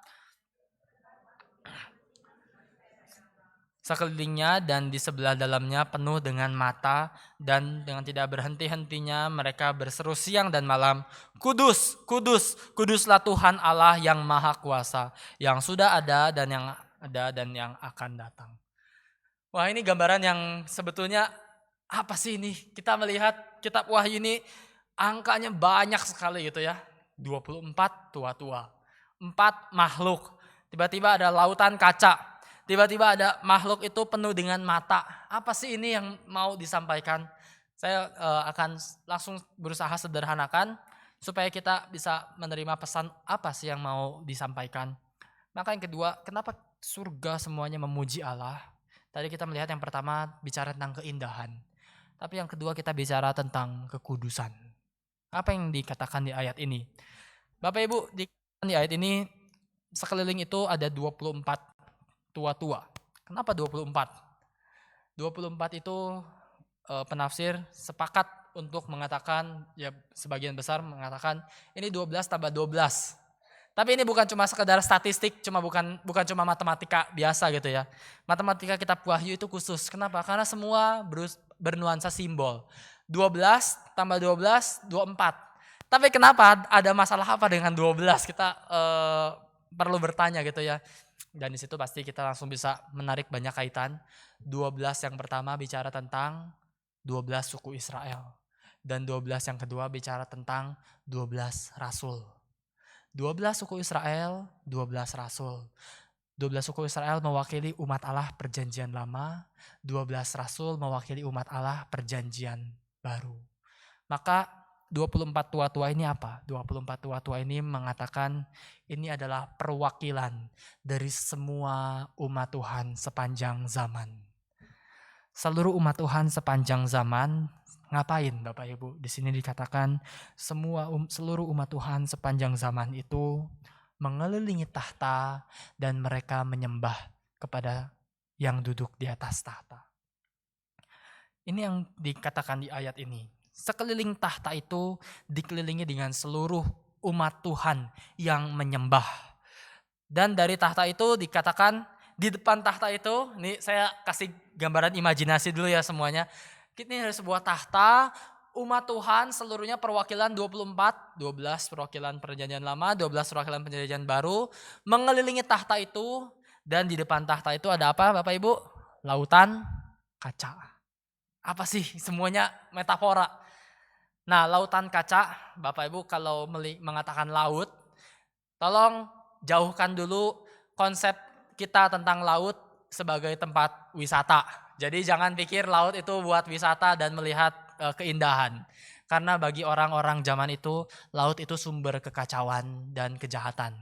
Sekelilingnya dan di sebelah dalamnya penuh dengan mata, dan dengan tidak berhenti-hentinya mereka berseru siang dan malam, Kudus, kudus, kuduslah Tuhan Allah yang maha kuasa, yang sudah ada dan yang akan datang. Wah, ini gambaran yang sebetulnya apa sih ini? Kita melihat kitab Wahyu ini angkanya banyak sekali gitu ya. 24 tua-tua, 4 makhluk, tiba-tiba ada lautan kaca. Tiba-tiba ada makhluk itu penuh dengan mata. Apa sih ini yang mau disampaikan? Saya akan langsung berusaha sederhanakan supaya kita bisa menerima pesan apa sih yang mau disampaikan. Maka yang kedua, kenapa surga semuanya memuji Allah? Tadi kita melihat yang pertama bicara tentang keindahan. Tapi yang kedua kita bicara tentang kekudusan. Apa yang dikatakan di ayat ini? Bapak Ibu, di ayat ini sekeliling itu ada 24 tua-tua. Kenapa 24? 24 itu penafsir sepakat untuk mengatakan, ya sebagian besar mengatakan ini 12 tambah 12. Tapi ini bukan cuma sekedar statistik, bukan cuma matematika biasa gitu ya. Matematika kitab Wahyu itu khusus. Kenapa? Karena semua bernuansa simbol. 12 tambah 12, 24. Tapi kenapa ada masalah apa dengan 12? Kita perlu bertanya gitu ya. Dan di situ pasti kita langsung bisa menarik banyak kaitan. 12 yang pertama bicara tentang 12 suku Israel. Dan 12 yang kedua bicara tentang 12 rasul. 12 suku Israel, 12 rasul. 12 suku Israel mewakili umat Allah perjanjian lama, 12 rasul mewakili umat Allah perjanjian baru. Maka 24 tua-tua ini apa? 24 tua-tua ini mengatakan ini adalah perwakilan dari semua umat Tuhan sepanjang zaman. Seluruh umat Tuhan sepanjang zaman ngapain Bapak Ibu? Di sini dikatakan seluruh umat Tuhan sepanjang zaman itu mengelilingi tahta dan mereka menyembah kepada yang duduk di atas tahta. Ini yang dikatakan di ayat ini. Sekeliling tahta itu dikelilingi dengan seluruh umat Tuhan yang menyembah. Dan dari tahta itu dikatakan di depan tahta itu, ini saya kasih gambaran imajinasi dulu ya semuanya. Ini ada sebuah tahta, umat Tuhan seluruhnya perwakilan 24, 12 perwakilan perjanjian lama, 12 perwakilan perjanjian baru, mengelilingi tahta itu, dan di depan tahta itu ada apa Bapak Ibu? Lautan kaca. Apa sih? Semuanya metafora. Nah, lautan kaca, Bapak Ibu kalau mengatakan laut, tolong jauhkan dulu konsep kita tentang laut sebagai tempat wisata. Jadi jangan pikir laut itu buat wisata dan melihat keindahan. Karena bagi orang-orang zaman itu, laut itu sumber kekacauan dan kejahatan.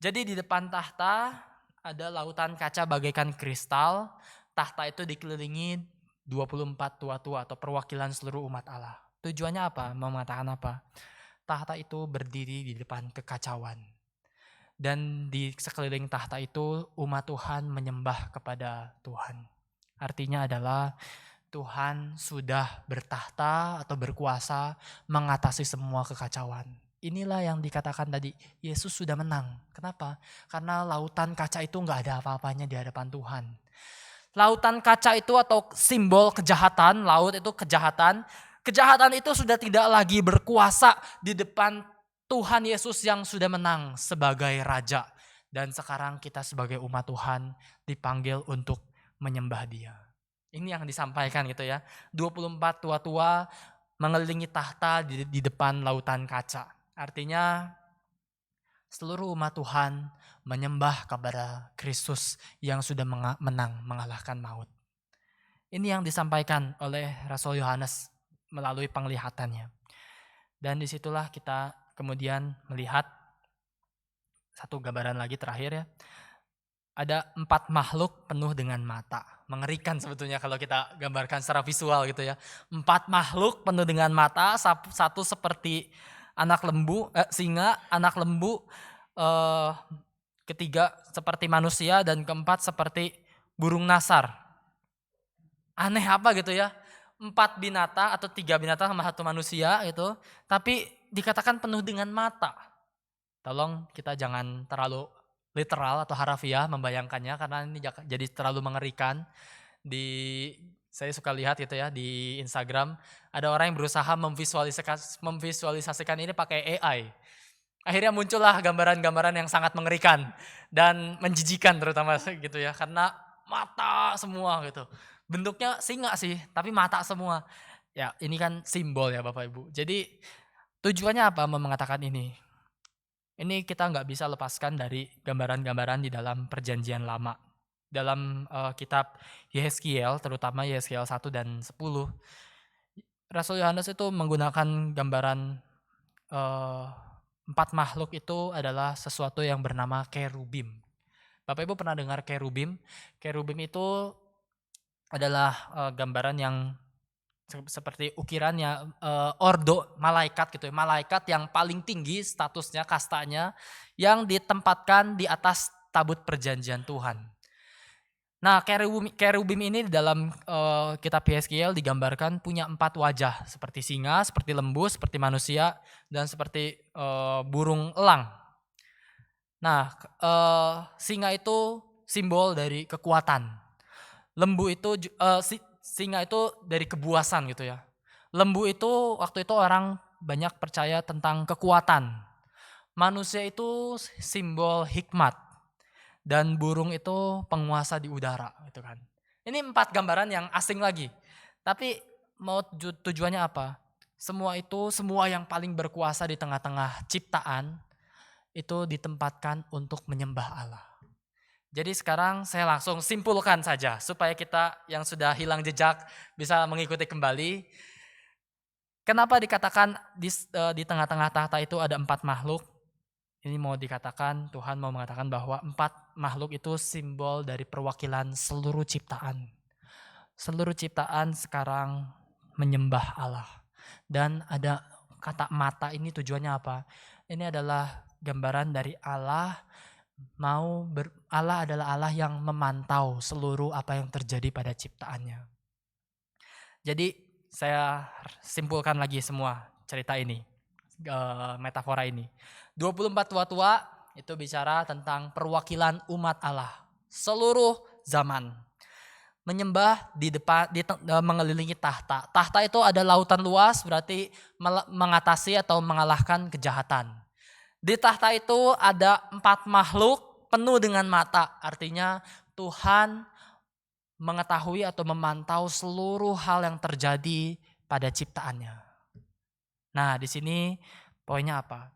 Jadi di depan tahta ada lautan kaca bagaikan kristal. Tahta itu dikelilingi 24 tua-tua atau perwakilan seluruh umat Allah. Tujuannya apa? Mengatakan apa? Tahta itu berdiri di depan kekacauan. Dan di sekeliling tahta itu umat Tuhan menyembah kepada Tuhan. Artinya adalah Tuhan sudah bertahta atau berkuasa mengatasi semua kekacauan. Inilah yang dikatakan tadi, Yesus sudah menang. Kenapa? Karena lautan kaca itu gak ada apa-apanya di hadapan Tuhan. Lautan kaca itu atau simbol kejahatan, laut itu kejahatan. Kejahatan itu sudah tidak lagi berkuasa di depan Tuhan Yesus yang sudah menang sebagai Raja. Dan sekarang kita sebagai umat Tuhan dipanggil untuk menyembah Dia. Ini yang disampaikan gitu ya. 24 tua-tua mengelilingi tahta di depan lautan kaca. Artinya seluruh umat Tuhan menyembah kepada Kristus yang sudah menang mengalahkan maut. Ini yang disampaikan oleh Rasul Yohanes melalui penglihatannya. Dan disitulah kita kemudian melihat satu gambaran lagi terakhir ya. Ada 4 makhluk penuh dengan mata. Mengerikan sebetulnya kalau kita gambarkan secara visual gitu ya. 4 makhluk penuh dengan mata, satu seperti singa, anak lembu, ketiga seperti manusia, dan keempat seperti burung nasar. Aneh apa gitu ya, 4 binatang atau 3 binatang sama 1 manusia gitu, tapi dikatakan penuh dengan mata. Tolong kita jangan terlalu literal atau harafiah membayangkannya karena ini jadi terlalu mengerikan. Saya suka lihat gitu ya di Instagram, ada orang yang berusaha memvisualisasikan ini pakai AI. Akhirnya muncullah gambaran-gambaran yang sangat mengerikan dan menjijikan terutama gitu ya, karena mata semua gitu. Bentuknya singa sih, tapi mata semua. Ya, ini kan simbol ya Bapak Ibu. Jadi tujuannya apa mengatakan ini? Ini kita nggak bisa lepaskan dari gambaran-gambaran di dalam perjanjian lama. Dalam kitab Yehezkiel, terutama Yehezkiel 1 dan 10, Rasul Yohanes itu menggunakan gambaran 4 makhluk itu adalah sesuatu yang bernama kerubim. Bapak Ibu pernah dengar kerubim? Kerubim itu adalah gambaran yang seperti ukirannya ordo malaikat gitu ya. Malaikat yang paling tinggi statusnya, kastanya, yang ditempatkan di atas tabut perjanjian Tuhan. Nah, kerubim ini di dalam kitab Yehezkiel digambarkan punya 4 wajah, seperti singa, seperti lembu, seperti manusia, dan seperti burung elang. Nah, singa itu simbol dari kekuatan. Lembu itu singa itu dari kebuasan gitu ya. Lembu itu waktu itu orang banyak percaya tentang kekuatan. Manusia itu simbol hikmat. Dan burung itu penguasa di udara gitu kan. Ini 4 gambaran yang asing lagi. Tapi mau tujuannya apa? Semua yang paling berkuasa di tengah-tengah ciptaan itu ditempatkan untuk menyembah Allah. Jadi sekarang saya langsung simpulkan saja supaya kita yang sudah hilang jejak bisa mengikuti kembali. Kenapa dikatakan di tengah-tengah tahta itu ada 4 makhluk? Ini mau dikatakan, Tuhan mau mengatakan bahwa 4 makhluk itu simbol dari perwakilan seluruh ciptaan. Seluruh ciptaan sekarang menyembah Allah. Dan ada kata mata ini tujuannya apa? Ini adalah gambaran dari Allah Allah adalah Allah yang memantau seluruh apa yang terjadi pada ciptaannya. Jadi saya simpulkan lagi semua cerita ini, metafora ini. 24 tua-tua itu bicara tentang perwakilan umat Allah seluruh zaman. Menyembah mengelilingi tahta. Tahta itu ada lautan luas, berarti mengatasi atau mengalahkan kejahatan. Di tahta itu ada 4 makhluk penuh dengan mata. Artinya Tuhan mengetahui atau memantau seluruh hal yang terjadi pada ciptaannya. Nah, di sini poinnya apa?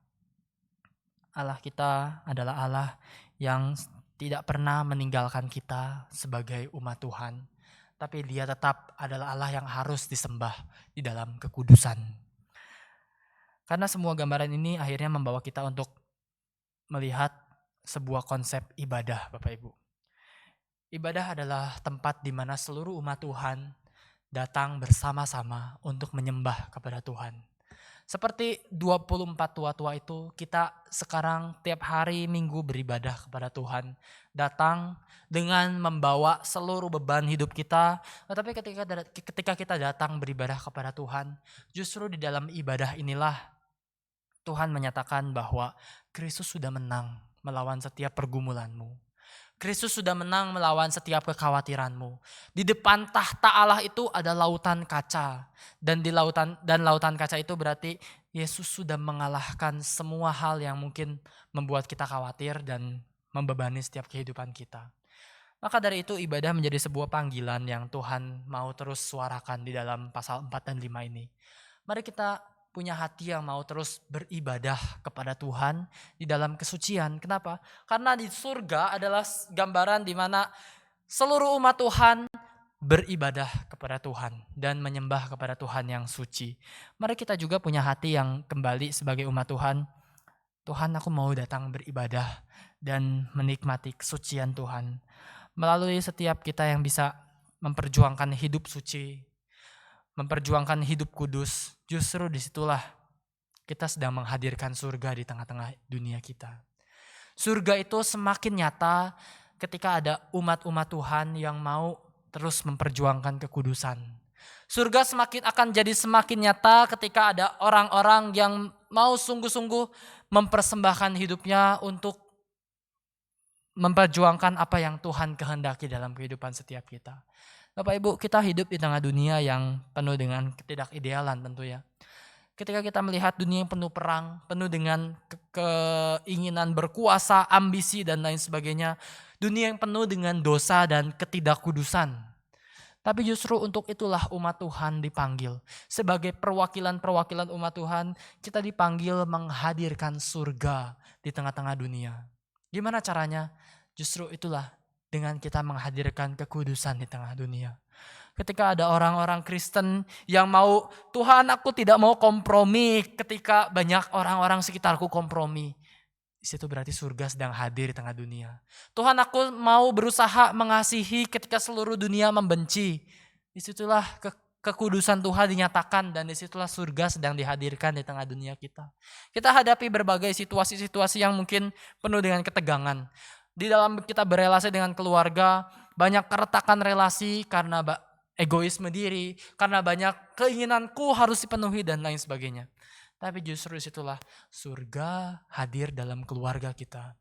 Allah kita adalah Allah yang tidak pernah meninggalkan kita sebagai umat Tuhan. Tapi Dia tetap adalah Allah yang harus disembah di dalam kekudusan. Karena semua gambaran ini akhirnya membawa kita untuk melihat sebuah konsep ibadah, Bapak Ibu. Ibadah adalah tempat di mana seluruh umat Tuhan datang bersama-sama untuk menyembah kepada Tuhan. Seperti 24 tua-tua itu, kita sekarang tiap hari Minggu beribadah kepada Tuhan. Datang dengan membawa seluruh beban hidup kita. Tetapi ketika kita datang beribadah kepada Tuhan, justru di dalam ibadah inilah Tuhan menyatakan bahwa Kristus sudah menang melawan setiap pergumulanmu. Kristus sudah menang melawan setiap kekhawatiranmu. Di depan tahta Allah itu ada lautan kaca. Dan lautan kaca itu berarti Yesus sudah mengalahkan semua hal yang mungkin membuat kita khawatir dan membebani setiap kehidupan kita. Maka dari itu ibadah menjadi sebuah panggilan yang Tuhan mau terus suarakan di dalam pasal 4 dan 5 ini. Mari kita punya hati yang mau terus beribadah kepada Tuhan di dalam kesucian. Kenapa? Karena di surga adalah gambaran di mana seluruh umat Tuhan beribadah kepada Tuhan dan menyembah kepada Tuhan yang suci. Mari kita juga punya hati yang kembali sebagai umat Tuhan. Tuhan, aku mau datang beribadah dan menikmati kesucian Tuhan. Melalui setiap kita yang bisa memperjuangkan hidup suci, memperjuangkan hidup kudus, justru disitulah kita sedang menghadirkan surga di tengah-tengah dunia kita. Surga itu semakin nyata ketika ada umat-umat Tuhan yang mau terus memperjuangkan kekudusan. Surga akan jadi semakin nyata ketika ada orang-orang yang mau sungguh-sungguh mempersembahkan hidupnya untuk memperjuangkan apa yang Tuhan kehendaki dalam kehidupan setiap kita. Bapak Ibu, kita hidup di tengah dunia yang penuh dengan ketidakidealan tentu ya. Ketika kita melihat dunia yang penuh perang, penuh dengan keinginan berkuasa, ambisi dan lain sebagainya. Dunia yang penuh dengan dosa dan ketidakkudusan. Tapi justru untuk itulah umat Tuhan dipanggil. Sebagai perwakilan-perwakilan umat Tuhan, kita dipanggil menghadirkan surga di tengah-tengah dunia. Gimana caranya? Justru itulah dengan kita menghadirkan kekudusan di tengah dunia. Ketika ada orang-orang Kristen yang mau, Tuhan aku tidak mau kompromi ketika banyak orang-orang sekitarku kompromi. Di situ berarti surga sedang hadir di tengah dunia. Tuhan aku mau berusaha mengasihi ketika seluruh dunia membenci. Disitulah kekudusan Tuhan dinyatakan dan disitulah surga sedang dihadirkan di tengah dunia kita. Kita hadapi berbagai situasi-situasi yang mungkin penuh dengan ketegangan. Di dalam kita berelasi dengan keluarga, banyak keretakan relasi karena egoisme diri, karena banyak keinginanku harus dipenuhi dan lain sebagainya. Tapi justru disitulah surga hadir dalam keluarga kita.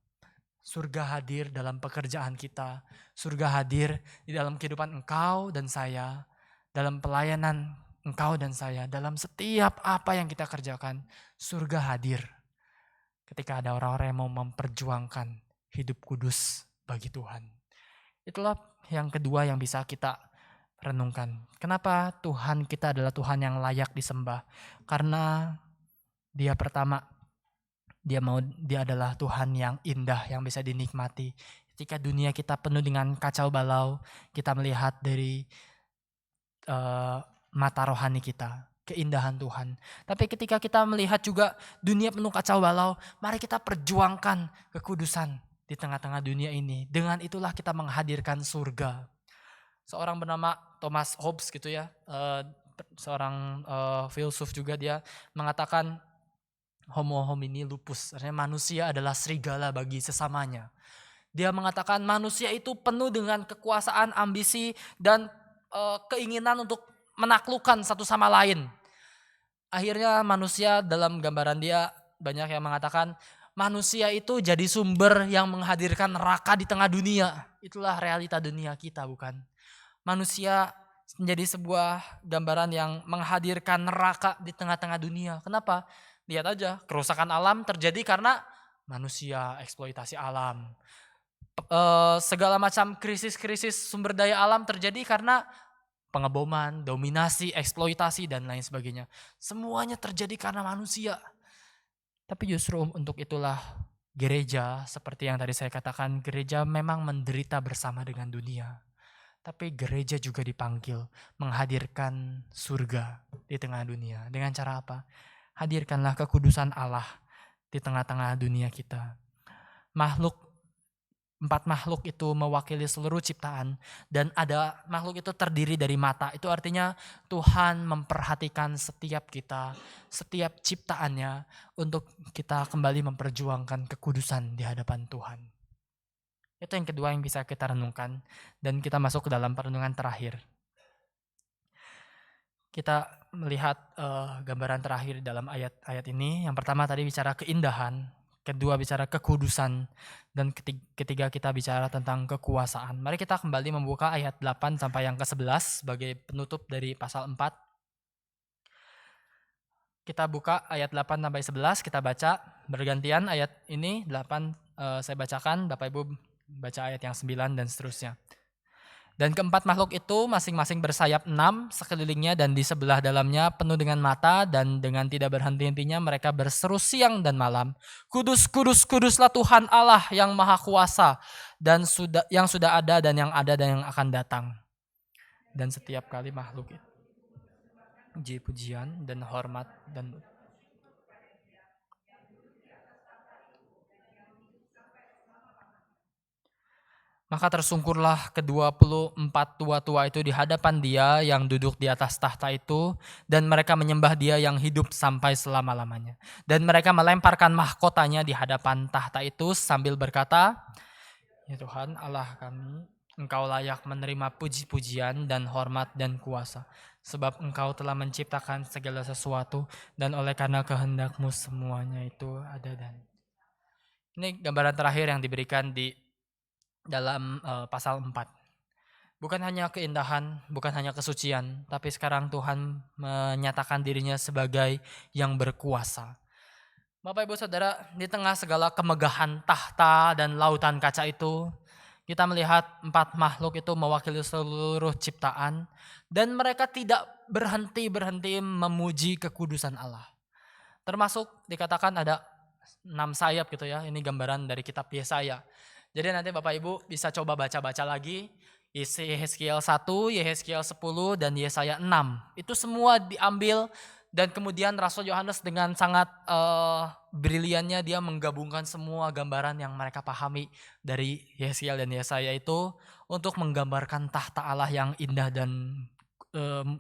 Surga hadir dalam pekerjaan kita. Surga hadir di dalam kehidupan engkau dan saya. Dalam pelayanan engkau dan saya. Dalam setiap apa yang kita kerjakan. Surga hadir. Ketika ada orang-orang yang mau memperjuangkan hidup kudus bagi Tuhan. Itulah yang kedua yang bisa kita renungkan. Kenapa Tuhan kita adalah Tuhan yang layak disembah? Karena Dia pertama, Dia adalah Tuhan yang indah, yang bisa dinikmati. Ketika dunia kita penuh dengan kacau balau, kita melihat dari mata rohani kita, keindahan Tuhan. Tapi ketika kita melihat juga dunia penuh kacau balau, mari kita perjuangkan kekudusan di tengah-tengah dunia ini. Dengan itulah kita menghadirkan surga. Seorang bernama Thomas Hobbes gitu ya, seorang filsuf juga, dia mengatakan homo homini lupus, artinya manusia adalah serigala bagi sesamanya. Dia mengatakan manusia itu penuh dengan kekuasaan, ambisi, dan keinginan untuk menaklukkan satu sama lain. Akhirnya manusia, dalam gambaran dia, banyak yang mengatakan manusia itu jadi sumber yang menghadirkan neraka di tengah dunia. Itulah realita dunia kita, bukan? Manusia menjadi sebuah gambaran yang menghadirkan neraka di tengah-tengah dunia. Kenapa? Lihat aja, kerusakan alam terjadi karena manusia eksploitasi alam. Segala macam krisis-krisis sumber daya alam terjadi karena pengeboman, dominasi, eksploitasi, dan lain sebagainya. Semuanya terjadi karena manusia. Tapi justru untuk itulah gereja, seperti yang tadi saya katakan, gereja memang menderita bersama dengan dunia. Tapi gereja juga dipanggil menghadirkan surga di tengah dunia. Dengan cara apa? Hadirkanlah kekudusan Allah di tengah-tengah dunia kita. Empat makhluk itu mewakili seluruh ciptaan, dan ada makhluk itu terdiri dari mata. Itu artinya Tuhan memperhatikan setiap kita, setiap ciptaannya, untuk kita kembali memperjuangkan kekudusan di hadapan Tuhan. Itu yang kedua yang bisa kita renungkan, dan kita masuk ke dalam perenungan terakhir. Kita melihat gambaran terakhir dalam ayat-ayat ini. Yang pertama tadi bicara keindahan, kedua bicara kekudusan, dan ketiga kita bicara tentang kekuasaan. Mari kita kembali membuka ayat 8 sampai yang ke-11 sebagai penutup dari pasal 4. Kita buka ayat 8 sampai 11, kita baca bergantian ayat ini. 8 saya bacakan, Bapak Ibu baca ayat yang 9 dan seterusnya. Dan keempat makhluk itu masing-masing bersayap 6 sekelilingnya, dan di sebelah dalamnya penuh dengan mata, dan dengan tidak berhenti-hentinya mereka berseru siang dan malam, Kudus, kudus, kuduslah Tuhan Allah yang maha kuasa, dan yang sudah ada dan yang ada dan yang akan datang. Dan setiap kali makhluk itu puji-pujian dan hormat dan maka tersungkurlah ke-24 tua-tua itu di hadapan Dia yang duduk di atas tahta itu, dan mereka menyembah Dia yang hidup sampai selama-lamanya. Dan mereka melemparkan mahkotanya di hadapan tahta itu sambil berkata, Ya Tuhan Allah kami, Engkau layak menerima puji-pujian dan hormat dan kuasa, sebab Engkau telah menciptakan segala sesuatu, dan oleh karena kehendak-Mu semuanya itu ada. Dan ini gambaran terakhir yang diberikan di dalam pasal 4. Bukan hanya keindahan, bukan hanya kesucian, tapi sekarang Tuhan menyatakan dirinya sebagai yang berkuasa. Bapak Ibu Saudara, di tengah segala kemegahan tahta dan lautan kaca itu, kita melihat 4 makhluk itu mewakili seluruh ciptaan, dan mereka tidak berhenti memuji kekudusan Allah. Termasuk dikatakan ada 6 sayap gitu ya, ini gambaran dari kitab Yesaya. Jadi nanti Bapak Ibu bisa coba baca-baca lagi Yehezkiel 1, Yehezkiel 10, dan Yesaya 6. Itu semua diambil, dan kemudian Rasul Yohanes dengan sangat briliannya dia menggabungkan semua gambaran yang mereka pahami dari Yehezkiel dan Yesaya itu untuk menggambarkan tahta Allah yang indah dan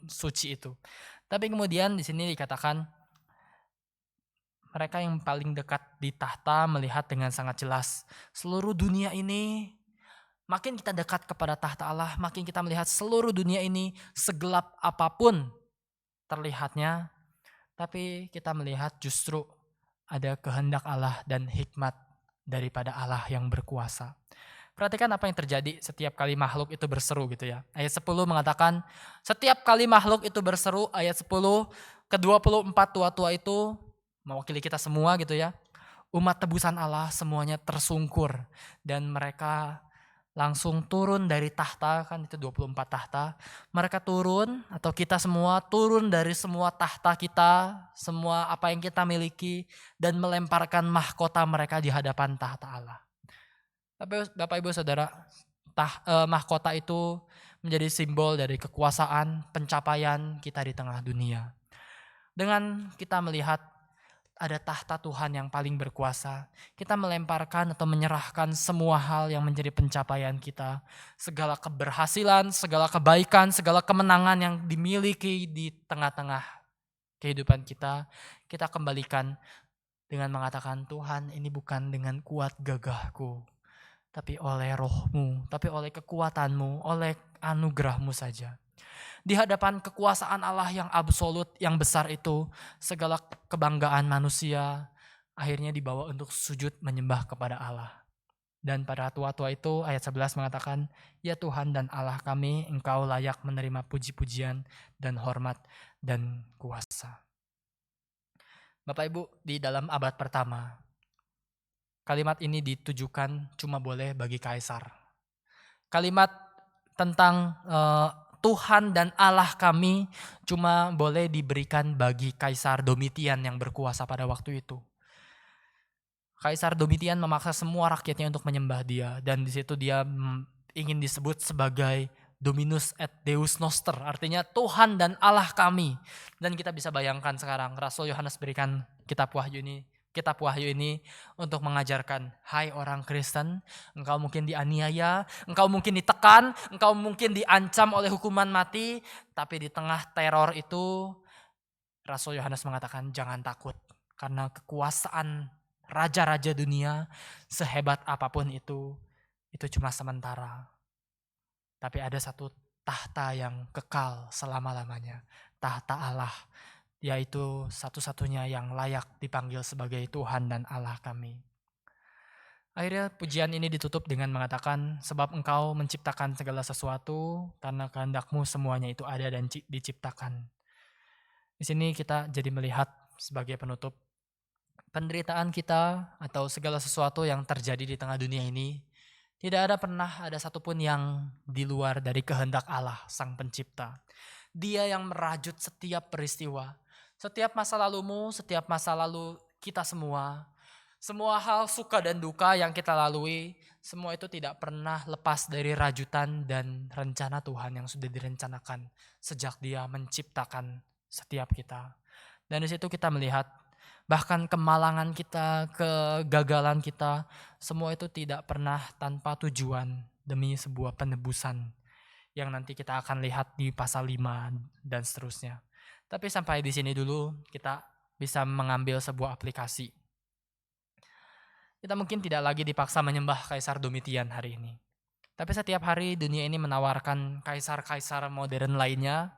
suci itu. Tapi kemudian di sini dikatakan mereka yang paling dekat di tahta melihat dengan sangat jelas seluruh dunia ini. Makin kita dekat kepada tahta Allah, makin kita melihat seluruh dunia ini segelap apapun terlihatnya, tapi kita melihat justru ada kehendak Allah dan hikmat daripada Allah yang berkuasa. Perhatikan apa yang terjadi setiap kali makhluk itu berseru gitu ya. Ayat 10 mengatakan setiap kali makhluk itu berseru, ayat 10, ke-24 tua-tua itu mewakili kita semua gitu ya. Umat tebusan Allah semuanya tersungkur, dan mereka langsung turun dari tahta, kan itu 24 tahta. Mereka turun, atau kita semua turun dari semua tahta kita, semua apa yang kita miliki, dan melemparkan mahkota mereka di hadapan tahta Allah. Tapi Bapak Ibu Saudara, mahkota itu menjadi simbol dari kekuasaan, pencapaian kita di tengah dunia. Dengan kita melihat ada tahta Tuhan yang paling berkuasa, kita melemparkan atau menyerahkan semua hal yang menjadi pencapaian kita, segala keberhasilan, segala kebaikan, segala kemenangan yang dimiliki di tengah-tengah kehidupan kita kembalikan dengan mengatakan, Tuhan, ini bukan dengan kuat gagahku, tapi oleh roh-Mu, tapi oleh kekuatan-Mu, oleh anugerah-Mu saja. Di hadapan kekuasaan Allah yang absolut, yang besar itu, segala kebanggaan manusia akhirnya dibawa untuk sujud menyembah kepada Allah. Dan pada tua-tua itu ayat 11 mengatakan, ya Tuhan dan Allah kami, Engkau layak menerima puji-pujian dan hormat dan kuasa. Bapak Ibu, di dalam abad pertama, kalimat ini ditujukan cuma boleh bagi kaisar. Kalimat tentang Tuhan dan Allah kami cuma boleh diberikan bagi Kaisar Domitian yang berkuasa pada waktu itu. Kaisar Domitian memaksa semua rakyatnya untuk menyembah dia, dan di situ dia ingin disebut sebagai Dominus et Deus Noster, artinya Tuhan dan Allah kami. Dan kita bisa bayangkan sekarang Rasul Yohanes berikan kitab Wahyu ini untuk mengajarkan, hai orang Kristen, engkau mungkin dianiaya, engkau mungkin ditekan, engkau mungkin diancam oleh hukuman mati, tapi di tengah teror itu Rasul Yohanes mengatakan jangan takut, karena kekuasaan raja-raja dunia sehebat apapun itu cuma sementara. Tapi ada satu tahta yang kekal selama-lamanya, tahta Allah, yaitu satu-satunya yang layak dipanggil sebagai Tuhan dan Allah kami. Akhirnya pujian ini ditutup dengan mengatakan, sebab Engkau menciptakan segala sesuatu, karena kehendak-Mu semuanya itu ada dan diciptakan. Di sini kita jadi melihat sebagai penutup, penderitaan kita atau segala sesuatu yang terjadi di tengah dunia ini, tidak pernah ada satupun yang di luar dari kehendak Allah, Sang Pencipta. Dia yang merajut setiap peristiwa, setiap masa lalumu, setiap masa lalu kita semua hal suka dan duka yang kita lalui, semua itu tidak pernah lepas dari rajutan dan rencana Tuhan yang sudah direncanakan sejak Dia menciptakan setiap kita. Dan di situ kita melihat bahkan kemalangan kita, kegagalan kita, semua itu tidak pernah tanpa tujuan demi sebuah penebusan yang nanti kita akan lihat di pasal 5 dan seterusnya. Tapi sampai di sini dulu kita bisa mengambil sebuah aplikasi. Kita mungkin tidak lagi dipaksa menyembah Kaisar Domitian hari ini. Tapi setiap hari dunia ini menawarkan kaisar-kaisar modern lainnya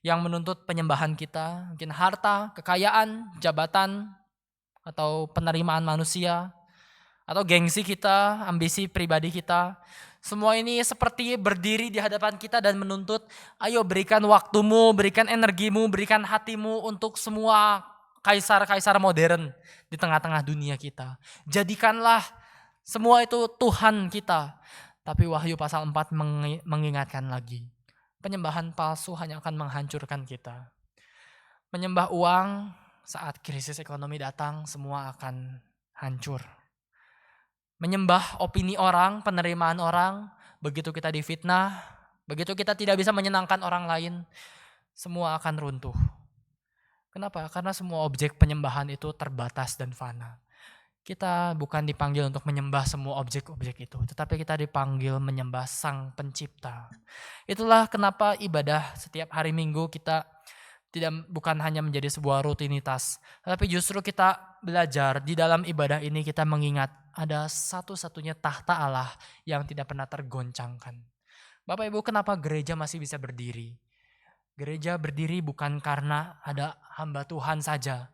yang menuntut penyembahan kita, mungkin harta, kekayaan, jabatan, atau penerimaan manusia, atau gengsi kita, ambisi pribadi kita. Semua ini seperti berdiri di hadapan kita dan menuntut, ayo berikan waktumu, berikan energimu, berikan hatimu untuk semua kaisar-kaisar modern di tengah-tengah dunia kita. Jadikanlah semua itu Tuhan kita. Tapi Wahyu pasal 4 mengingatkan lagi, penyembahan palsu hanya akan menghancurkan kita. Menyembah uang saat krisis ekonomi datang, semua akan hancur. Menyembah opini orang, penerimaan orang, begitu kita difitnah, begitu kita tidak bisa menyenangkan orang lain, semua akan runtuh. Kenapa? Karena semua objek penyembahan itu terbatas dan fana. Kita bukan dipanggil untuk menyembah semua objek-objek itu, tetapi kita dipanggil menyembah Sang Pencipta. Itulah kenapa ibadah setiap hari Minggu kita bukan hanya menjadi sebuah rutinitas, tetapi justru kita belajar di dalam ibadah ini kita mengingat ada satu-satunya tahta Allah yang tidak pernah tergoncangkan. Bapak Ibu, kenapa gereja masih bisa berdiri? Gereja berdiri bukan karena ada hamba Tuhan saja.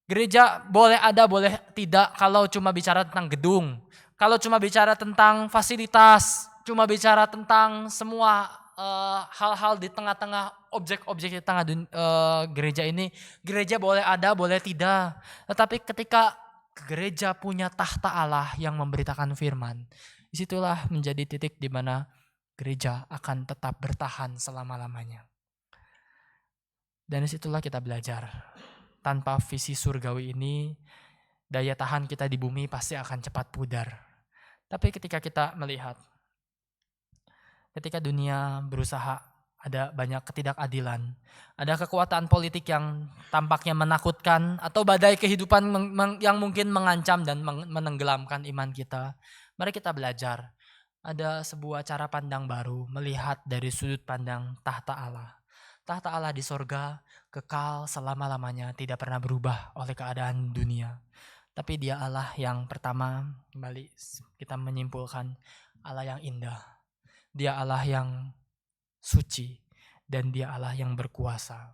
Gereja boleh ada, boleh tidak kalau cuma bicara tentang gedung. Kalau cuma bicara tentang fasilitas, cuma bicara tentang semua hal-hal di tengah-tengah objek-objek di tengah gereja ini. Gereja boleh ada, boleh tidak. Tetapi ketika gereja punya tahta Allah yang memberitakan firman, disitulah menjadi titik di mana gereja akan tetap bertahan selama-lamanya. Dan disitulah kita belajar. Tanpa visi surgawi ini, daya tahan kita di bumi pasti akan cepat pudar. Tapi ketika kita melihat, ketika dunia berusaha, ada banyak ketidakadilan, ada kekuatan politik yang tampaknya menakutkan, atau badai kehidupan yang mungkin mengancam dan menenggelamkan iman kita. Mari kita belajar. Ada sebuah cara pandang baru melihat dari sudut pandang tahta Allah. Tahta Allah di sorga kekal selama-lamanya, tidak pernah berubah oleh keadaan dunia. Tapi dia Allah yang pertama, kembali kita menyimpulkan, Allah yang indah. Dia Allah yang suci, dan dia Allah yang berkuasa.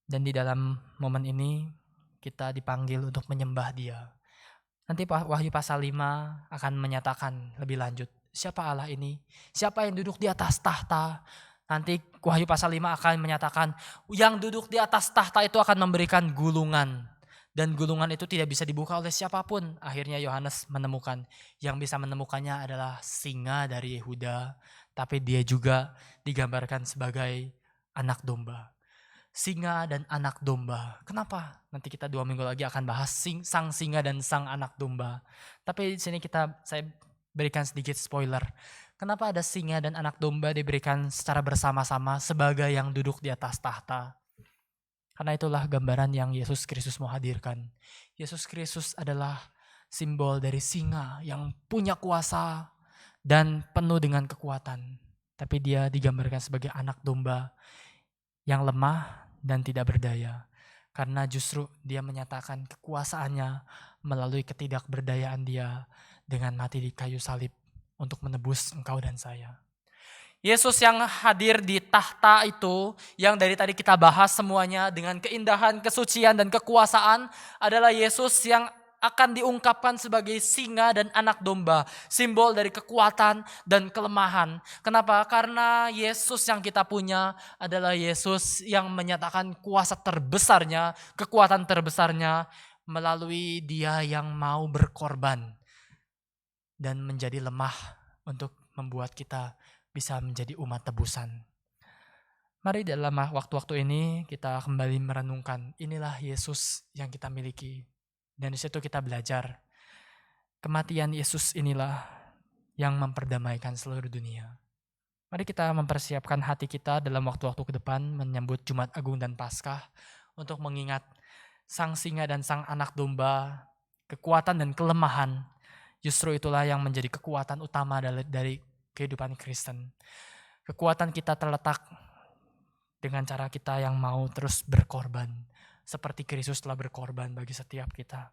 Dan di dalam momen ini kita dipanggil untuk menyembah dia. Nanti Wahyu pasal 5 akan menyatakan lebih lanjut, siapa Allah ini? Siapa yang duduk di atas tahta? Nanti Wahyu pasal 5 akan menyatakan, yang duduk di atas tahta itu akan memberikan gulungan. Dan gulungan itu tidak bisa dibuka oleh siapapun. Akhirnya Yohanes menemukan, yang bisa menemukannya adalah singa dari Yehuda. Tapi dia juga digambarkan sebagai anak domba. Singa dan anak domba. Kenapa? Nanti kita 2 minggu lagi akan bahas sang singa dan sang anak domba. Tapi di sini saya berikan sedikit spoiler. Kenapa ada singa dan anak domba diberikan secara bersama-sama sebagai yang duduk di atas tahta? Karena itulah gambaran yang Yesus Kristus mau hadirkan. Yesus Kristus adalah simbol dari singa yang punya kuasa dan penuh dengan kekuatan. Tapi dia digambarkan sebagai anak domba yang lemah dan tidak berdaya. Karena justru dia menyatakan kekuasaannya melalui ketidakberdayaan dia dengan mati di kayu salib untuk menebus engkau dan saya. Yesus yang hadir di tahta itu, yang dari tadi kita bahas semuanya dengan keindahan, kesucian, dan kekuasaan, adalah Yesus yang akan diungkapkan sebagai singa dan anak domba, simbol dari kekuatan dan kelemahan. Kenapa? Karena Yesus yang kita punya adalah Yesus yang menyatakan kuasa terbesarnya, kekuatan terbesarnya melalui Dia yang mau berkorban dan menjadi lemah untuk membuat kita bisa menjadi umat tebusan. Mari dalam waktu-waktu ini kita kembali merenungkan, inilah Yesus yang kita miliki. Dan di situ kita belajar, kematian Yesus inilah yang memperdamaikan seluruh dunia. Mari kita mempersiapkan hati kita dalam waktu-waktu ke depan menyambut Jumat Agung dan Paskah untuk mengingat sang singa dan sang anak domba, kekuatan dan kelemahan. Justru itulah yang menjadi kekuatan utama dari kehidupan Kristen. Kekuatan kita terletak dengan cara kita yang mau terus berkorban. Seperti Kristus telah berkorban bagi setiap kita.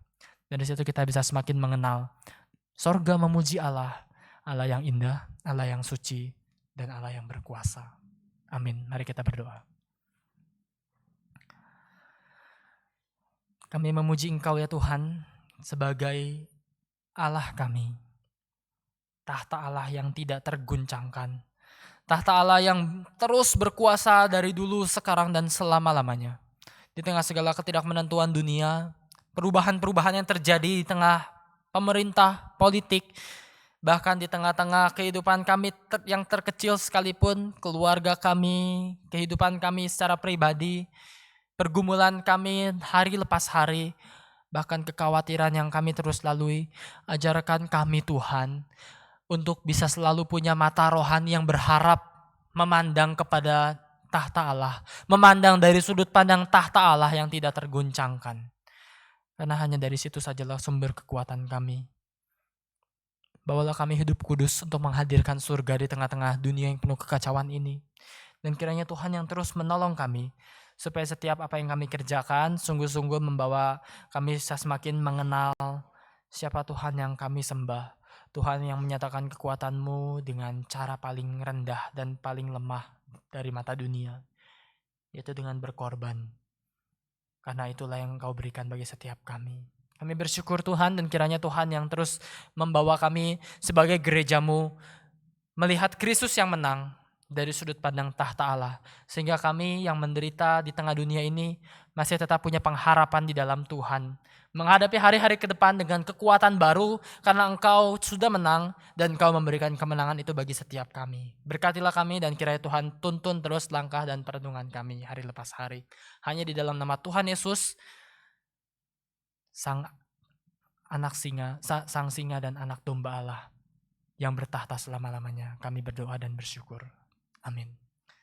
Dan di situ kita bisa semakin mengenal sorga memuji Allah, Allah yang indah, Allah yang suci, dan Allah yang berkuasa. Amin. Mari kita berdoa. Kami memuji Engkau ya Tuhan sebagai Allah kami. Tahta Allah yang tidak terguncangkan. Tahta Allah yang terus berkuasa dari dulu, sekarang, dan selama-lamanya. Di tengah segala ketidakmenentuan dunia, perubahan-perubahan yang terjadi di tengah pemerintah, politik, bahkan di tengah-tengah kehidupan kami yang terkecil sekalipun, keluarga kami, kehidupan kami secara pribadi, pergumulan kami hari lepas hari, bahkan kekhawatiran yang kami terus lalui, ajarkan kami Tuhan untuk bisa selalu punya mata rohani yang berharap memandang kepada tahta Allah, memandang dari sudut pandang tahta Allah yang tidak terguncangkan. Karena hanya dari situ sajalah sumber kekuatan kami. Bawalah kami hidup kudus untuk menghadirkan surga di tengah-tengah dunia yang penuh kekacauan ini. Dan kiranya Tuhan yang terus menolong kami, supaya setiap apa yang kami kerjakan sungguh-sungguh membawa kami semakin mengenal siapa Tuhan yang kami sembah. Tuhan yang menyatakan kekuatan-Mu dengan cara paling rendah dan paling lemah dari mata dunia, yaitu dengan berkorban. Karena itulah yang Engkau berikan bagi setiap kami. Kami bersyukur Tuhan, dan kiranya Tuhan yang terus membawa kami sebagai gereja-Mu melihat Kristus yang menang dari sudut pandang tahta Allah. Sehingga kami yang menderita di tengah dunia ini masih tetap punya pengharapan di dalam Tuhan. Menghadapi hari-hari ke depan dengan kekuatan baru karena Engkau sudah menang dan Engkau memberikan kemenangan itu bagi setiap kami. Berkatilah kami dan kiranya Tuhan tuntun terus langkah dan perenungan kami hari lepas hari. Hanya di dalam nama Tuhan Yesus, Sang sang singa dan anak domba Allah yang bertahta selama-lamanya. Kami berdoa dan bersyukur. Amin.